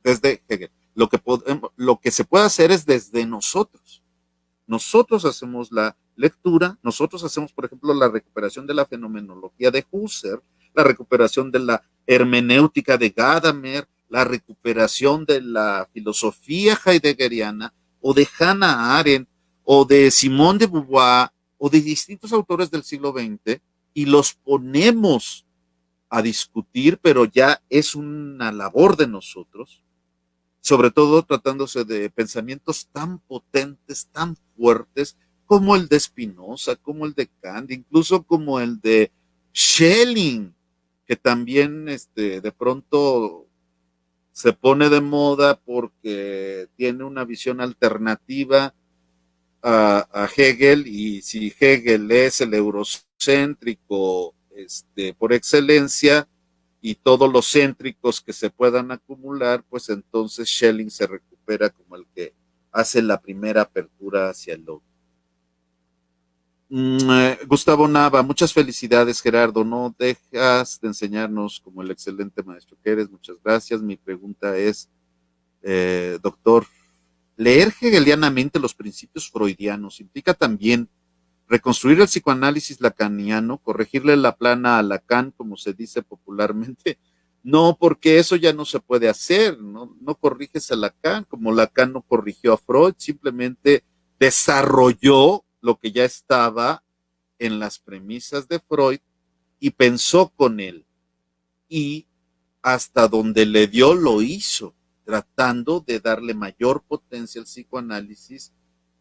S1: desde Hegel. Lo que se puede hacer es desde nosotros. Nosotros hacemos la lectura, nosotros hacemos, por ejemplo, la recuperación de la fenomenología de Husserl, la recuperación de la hermenéutica de Gadamer, la recuperación de la filosofía heideggeriana, o de Hannah Arendt, o de Simone de Beauvoir, o de distintos autores del siglo XX, y los ponemos a discutir, pero ya es una labor de nosotros, sobre todo tratándose de pensamientos tan potentes, tan fuertes, como el de Spinoza, como el de Kant, incluso como el de Schelling, que también de pronto se pone de moda porque tiene una visión alternativa a Hegel, y si Hegel es el eurocéntrico por excelencia, y todos los céntricos que se puedan acumular, pues entonces Schelling se recupera como el que hace la primera apertura hacia el otro. Gustavo Nava, muchas felicidades, Gerardo. No dejas de enseñarnos como el excelente maestro que eres. Muchas gracias. Mi pregunta es, doctor, leer hegelianamente los principios freudianos implica también reconstruir el psicoanálisis lacaniano, corregirle la plana a Lacan, como se dice popularmente. No, porque eso ya no se puede hacer, no, no corriges a Lacan, como Lacan no corrigió a Freud, simplemente desarrolló lo que ya estaba en las premisas de Freud y pensó con él. Y hasta donde le dio lo hizo, tratando de darle mayor potencia al psicoanálisis,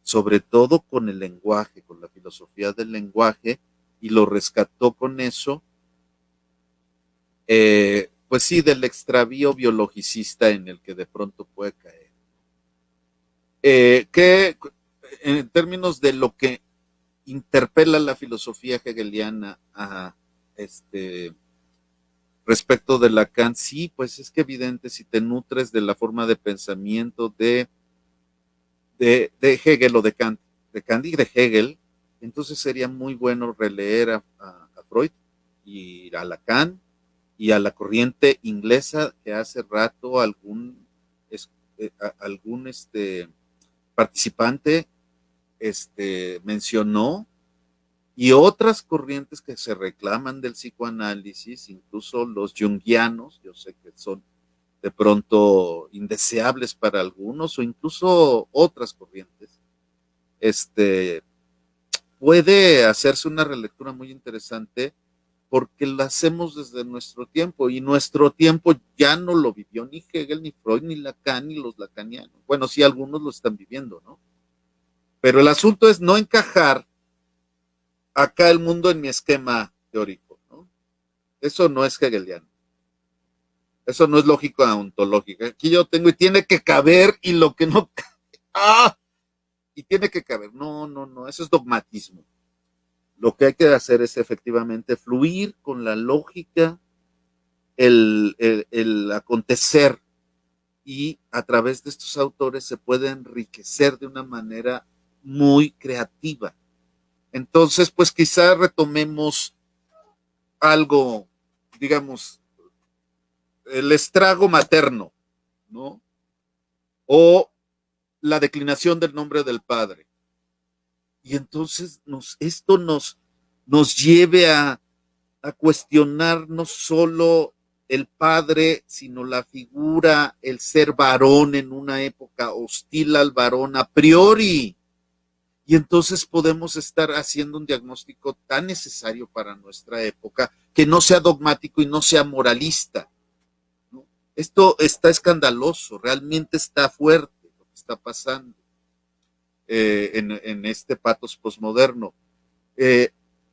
S1: sobre todo con el lenguaje, con la filosofía del lenguaje, y lo rescató con eso, pues sí, del extravío biologicista en el que de pronto puede caer. Que en términos de lo que interpela la filosofía hegeliana a respecto de Lacan, sí, pues es que evidente, si te nutres de la forma de pensamiento de Hegel o de Kant y de Hegel, entonces sería muy bueno releer a Freud y a Lacan y a la corriente inglesa que hace rato algún participante mencionó, y otras corrientes que se reclaman del psicoanálisis, incluso los junguianos, yo sé que son de pronto indeseables para algunos, o incluso otras corrientes, puede hacerse una relectura muy interesante porque la hacemos desde nuestro tiempo, y nuestro tiempo ya no lo vivió ni Hegel, ni Freud, ni Lacan, ni los lacanianos. Bueno, sí, algunos lo están viviendo, ¿no? Pero el asunto es no encajar acá el mundo en mi esquema teórico, ¿no? Eso no es hegeliano. Eso no es lógica ontológica. Aquí yo tengo y tiene que caber, y lo que no ¡ah! Y tiene que caber. No, no, no, eso es dogmatismo. Lo que hay que hacer es efectivamente fluir con la lógica, el acontecer, y a través de estos autores se puede enriquecer de una manera muy creativa. Entonces, pues quizá retomemos algo, digamos, el estrago materno, ¿no? O la declinación del nombre del padre. Y entonces esto nos lleve a cuestionar no solo el padre, sino la figura, el ser varón en una época hostil al varón a priori. Y entonces podemos estar haciendo un diagnóstico tan necesario para nuestra época, que no sea dogmático y no sea moralista, ¿no? Esto está escandaloso, realmente está fuerte lo que está pasando. en este patos posmoderno. Eh,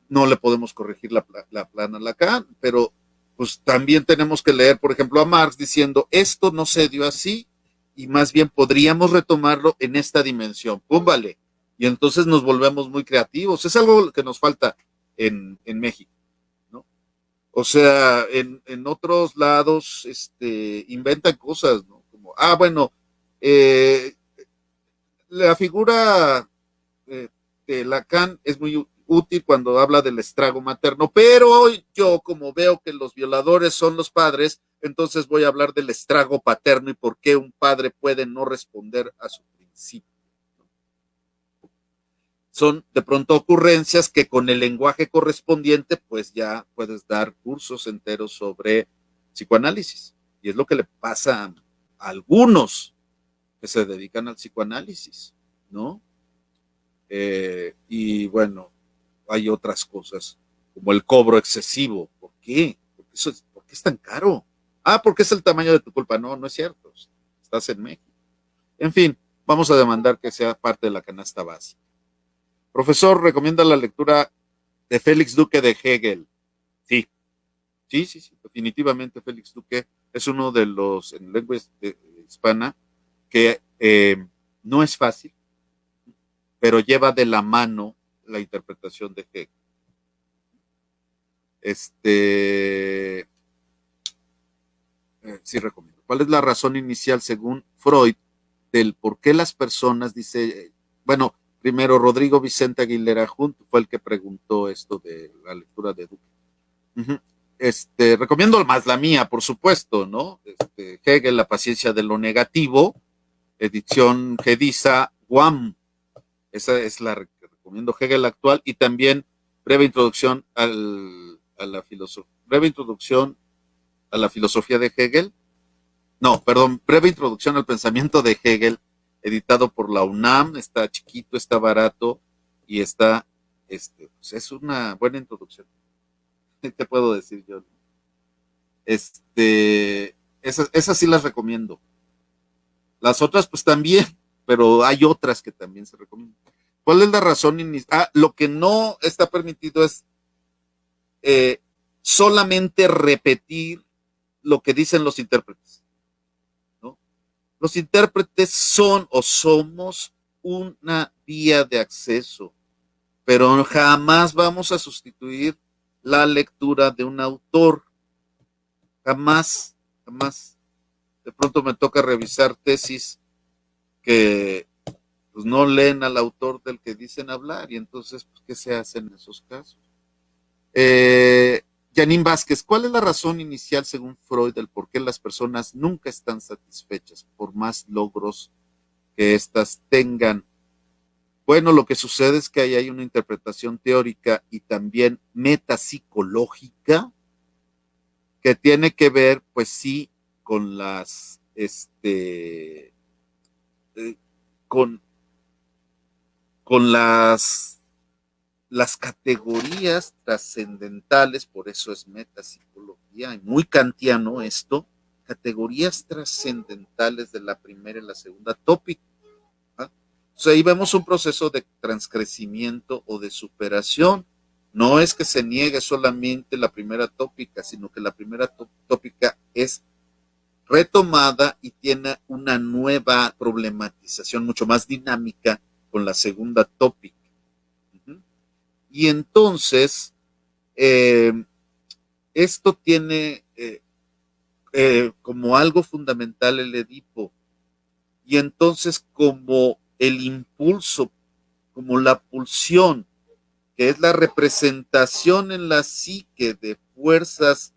S1: no le podemos corregir la plana a Lacan, pero pues también tenemos que leer, por ejemplo, a Marx diciendo, esto no se dio así, y más bien podríamos retomarlo en esta dimensión. ¡Pum! Vale. Y entonces nos volvemos muy creativos. Es algo que nos falta en México, ¿no? O sea, en otros lados inventan cosas, ¿no? Como, bueno, eh, la figura de Lacan es muy útil cuando habla del estrago materno, pero yo como veo que los violadores son los padres, entonces voy a hablar del estrago paterno y por qué un padre puede no responder a su principio. Son de pronto ocurrencias que con el lenguaje correspondiente pues ya puedes dar cursos enteros sobre psicoanálisis. Y es lo que le pasa a algunos que se dedican al psicoanálisis, ¿no? Y bueno, hay otras cosas, como el cobro excesivo. ¿Por qué? ¿Por qué es tan caro? Porque es el tamaño de tu culpa. No, no es cierto. Estás en México. En fin, vamos a demandar que sea parte de la canasta básica. Profesor, recomienda la lectura de Félix Duque de Hegel. Sí, sí, definitivamente Félix Duque es uno de los en lengua hispana que no es fácil, pero lleva de la mano la interpretación de Hegel. Sí recomiendo. ¿Cuál es la razón inicial según Freud del por qué las personas, dice, bueno, primero Rodrigo Vicente Aguilera Junto fue el que preguntó esto de la lectura de Duque. Uh-huh. Recomiendo más la mía, por supuesto, ¿no? Hegel, La paciencia de lo negativo, edición Gediza, Guam. Esa es la que recomiendo, Hegel actual, y también breve introducción a la filosofía, breve introducción a la filosofía de Hegel. No, perdón, breve introducción al pensamiento de Hegel, editado por la UNAM, está chiquito, está barato y está, pues es una buena introducción. ¿Qué te puedo decir yo? Esas sí las recomiendo. Las otras, pues también, pero hay otras que también se recomiendan. ¿Cuál es la razón inicial? Lo que no está permitido es eh, solamente repetir lo que dicen los intérpretes, ¿no? Los intérpretes son o somos una vía de acceso, pero jamás vamos a sustituir la lectura de un autor. Jamás, jamás. De pronto me toca revisar tesis que pues no leen al autor del que dicen hablar y entonces, pues, ¿qué se hace en esos casos? Janine Vázquez, ¿cuál es la razón inicial según Freud del por qué las personas nunca están satisfechas por más logros que éstas tengan? Bueno, lo que sucede es que ahí hay una interpretación teórica y también metapsicológica que tiene que ver, pues sí, con con, con las categorías trascendentales, por eso es metapsicología, y muy kantiano esto, categorías trascendentales de la primera y la segunda tópica. ¿Ah? O sea, ahí vemos un proceso de transcrecimiento o de superación. No es que se niegue solamente la primera tópica, sino que la primera tópica es retomada y tiene una nueva problematización mucho más dinámica con la segunda tópica. Uh-huh. Y entonces, eh, esto tiene como algo fundamental el Edipo. Y entonces como el impulso, como la pulsión, que es la representación en la psique de fuerzas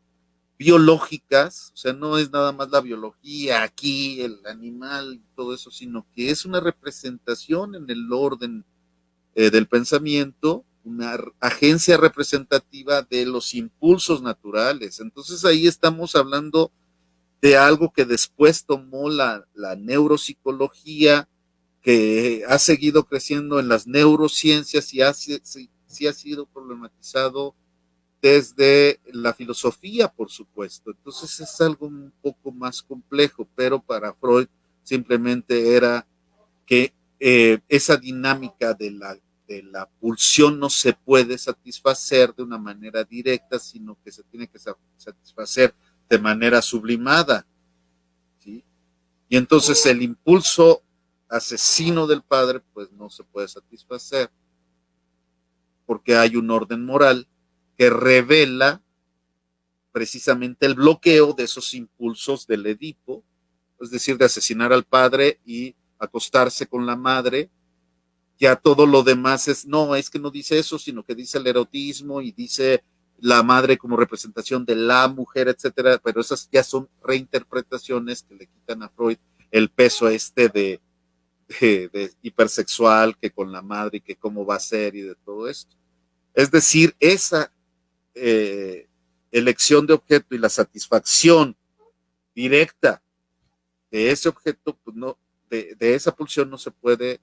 S1: biológicas, o sea, no es nada más la biología aquí, el animal y todo eso, sino que es una representación en el orden del pensamiento, una agencia representativa de los impulsos naturales. Entonces ahí estamos hablando de algo que después tomó la neuropsicología, que ha seguido creciendo en las neurociencias y sí ha sido problematizado desde la filosofía, por supuesto. Entonces es algo un poco más complejo, pero para Freud simplemente era que esa dinámica de la pulsión no se puede satisfacer de una manera directa, sino que se tiene que satisfacer de manera sublimada, ¿sí? Y entonces el impulso asesino del padre, pues no se puede satisfacer, porque hay un orden moral que revela precisamente el bloqueo de esos impulsos del Edipo, es decir, de asesinar al padre y acostarse con la madre. Ya todo lo demás es que no dice eso, sino que dice el erotismo y dice la madre como representación de la mujer, etcétera, pero esas ya son reinterpretaciones que le quitan a Freud el peso de hipersexual que con la madre y que cómo va a ser y de todo esto. Es decir, esa eh, elección de objeto y la satisfacción directa de ese objeto, pues no, de esa pulsión no se puede,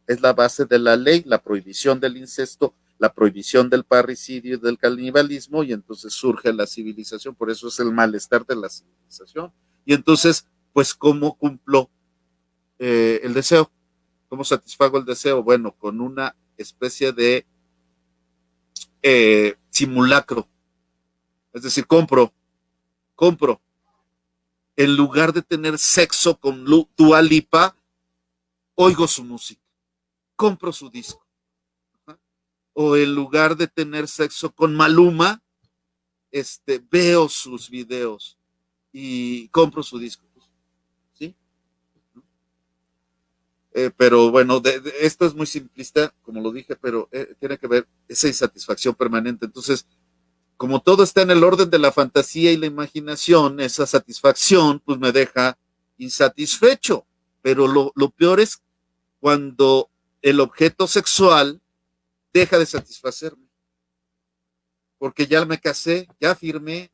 S1: es la base de la ley, la prohibición del incesto, la prohibición del parricidio y del canibalismo, y entonces surge la civilización, por eso es el malestar de la civilización. Y entonces, pues, ¿cómo cumplo el deseo? ¿Cómo satisfago el deseo? Bueno, con una especie de simulacro, es decir, compro. En lugar de tener sexo con Dua Lipa, oigo su música, compro su disco. O en lugar de tener sexo con Maluma, veo sus videos y compro su disco, ¿sí? Pero bueno, esto es muy simplista, como lo dije, pero tiene que ver esa insatisfacción permanente. Entonces, como todo está en el orden de la fantasía y la imaginación, esa satisfacción pues me deja insatisfecho. Pero lo peor es cuando el objeto sexual deja de satisfacerme, porque ya me casé, ya firmé,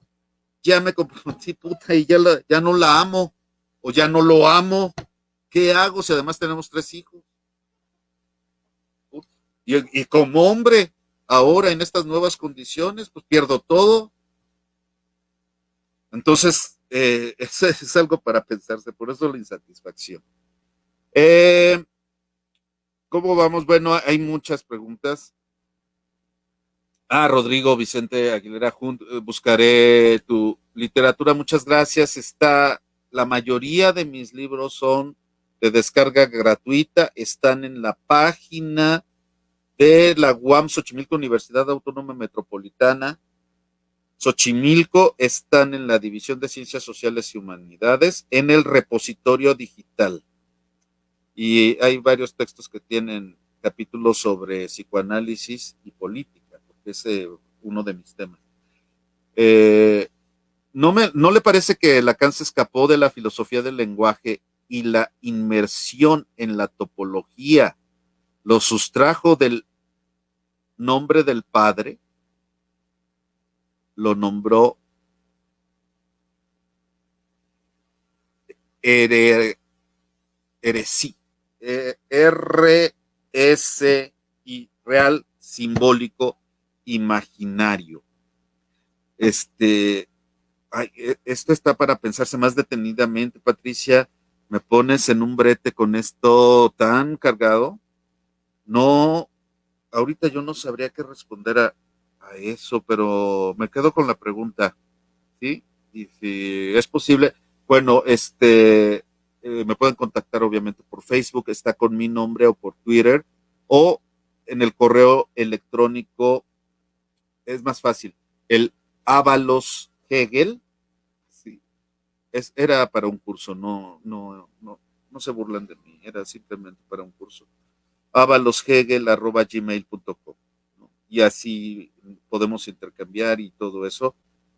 S1: ya me comprometí, puta, y ya no la amo, o ya no lo amo. ¿Qué hago si además tenemos 3 hijos? Y como hombre, ahora en estas nuevas condiciones, pues pierdo todo. Entonces, es algo para pensarse, por eso la insatisfacción. Eh, ¿Cómo vamos? Bueno, hay muchas preguntas. Rodrigo Vicente Aguilera, buscaré tu literatura, muchas gracias. La mayoría de mis libros son de descarga gratuita, están en la página de la UAM Xochimilco Universidad Autónoma Metropolitana. Xochimilco están en la División de Ciencias Sociales y Humanidades, en el repositorio digital. Y hay varios textos que tienen capítulos sobre psicoanálisis y política, porque es uno de mis temas. ¿No le parece que Lacan se escapó de la filosofía del lenguaje y la inmersión en la topología lo sustrajo del nombre del padre? Lo nombró heresí. R-S-I, real, simbólico, imaginario. Esto está para pensarse más detenidamente, Patricia. Me pones en un brete con esto tan cargado. No, ahorita yo no sabría qué responder a eso, pero me quedo con la pregunta, ¿sí? Y si es posible, bueno, me pueden contactar obviamente por Facebook, está con mi nombre, o por Twitter, o en el correo electrónico, es más fácil, el Ábalos Hegel, sí, era para un curso, no se burlan de mí, era simplemente para un curso. avaloshegel@gmail.com, ¿no? Y así podemos intercambiar y todo eso.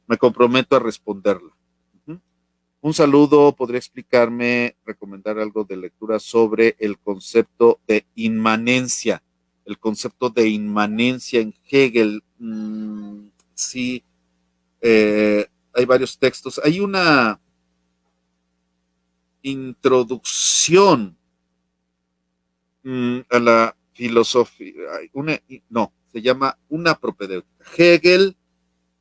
S1: Me comprometo a responderla. Uh-huh. Un saludo, ¿podría explicarme, recomendar algo de lectura sobre el concepto de inmanencia? El concepto de inmanencia en Hegel. Sí, hay varios textos. Hay una introducción a la filosofía, no, se llama Una propedéutica. Hegel,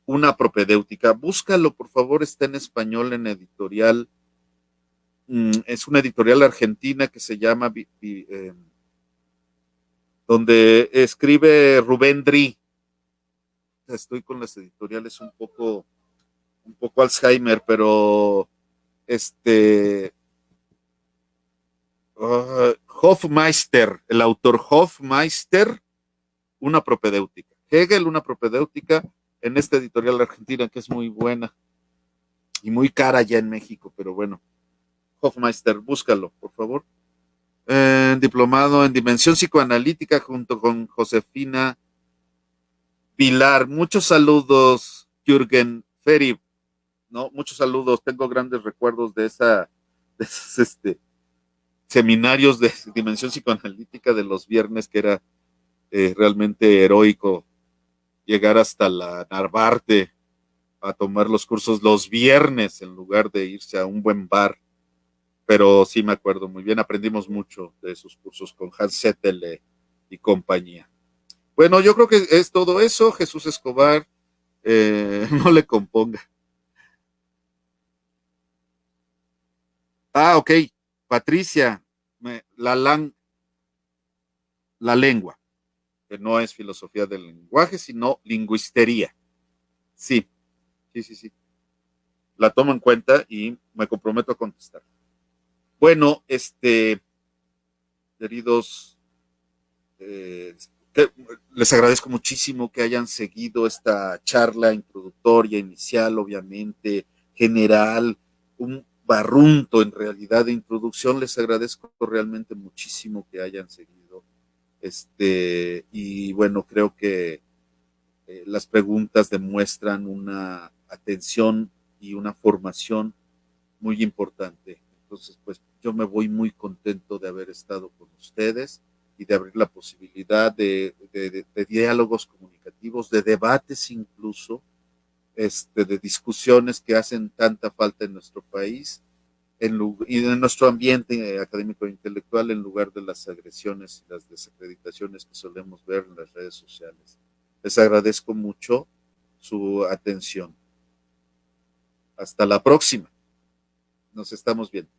S1: Una propedéutica. Búscalo, por favor, está en español en editorial Es una editorial argentina que se llama, donde escribe Rubén Dri. Estoy con las editoriales un poco Alzheimer, pero este, Hofmeister, el autor Hofmeister, una propedéutica. Hegel, una propedéutica, en esta editorial argentina que es muy buena y muy cara ya en México, pero bueno, Hofmeister, búscalo, por favor. Diplomado en Dimensión Psicoanalítica junto con Josefina Pilar. Muchos saludos, Jürgen Ferry, ¿no? Muchos saludos. Tengo grandes recuerdos de esos seminarios de Dimensión Psicoanalítica de los viernes, que era realmente heroico llegar hasta la Narvarte a tomar los cursos los viernes en lugar de irse a un buen bar. Pero sí me acuerdo muy bien, aprendimos mucho de esos cursos con Hans Zettel y compañía. Bueno, yo creo que es todo eso. Jesús Escobar, no le componga. Ah, ok. Patricia, la lengua, que no es filosofía del lenguaje, sino lingüistería. Sí, sí, sí, sí. La tomo en cuenta y me comprometo a contestar. Bueno, queridos, eh, les agradezco muchísimo que hayan seguido esta charla introductoria, inicial, obviamente, general, un barrunto en realidad de introducción. Les agradezco realmente muchísimo que hayan seguido. Y bueno, creo que las preguntas demuestran una atención y una formación muy importante. Entonces, pues yo me voy muy contento de haber estado con ustedes y de abrir la posibilidad de diálogos comunicativos, de debates incluso, de discusiones que hacen tanta falta en nuestro país y en nuestro ambiente académico e intelectual, en lugar de las agresiones y las desacreditaciones que solemos ver en las redes sociales. Les agradezco mucho su atención. Hasta la próxima. Nos estamos viendo.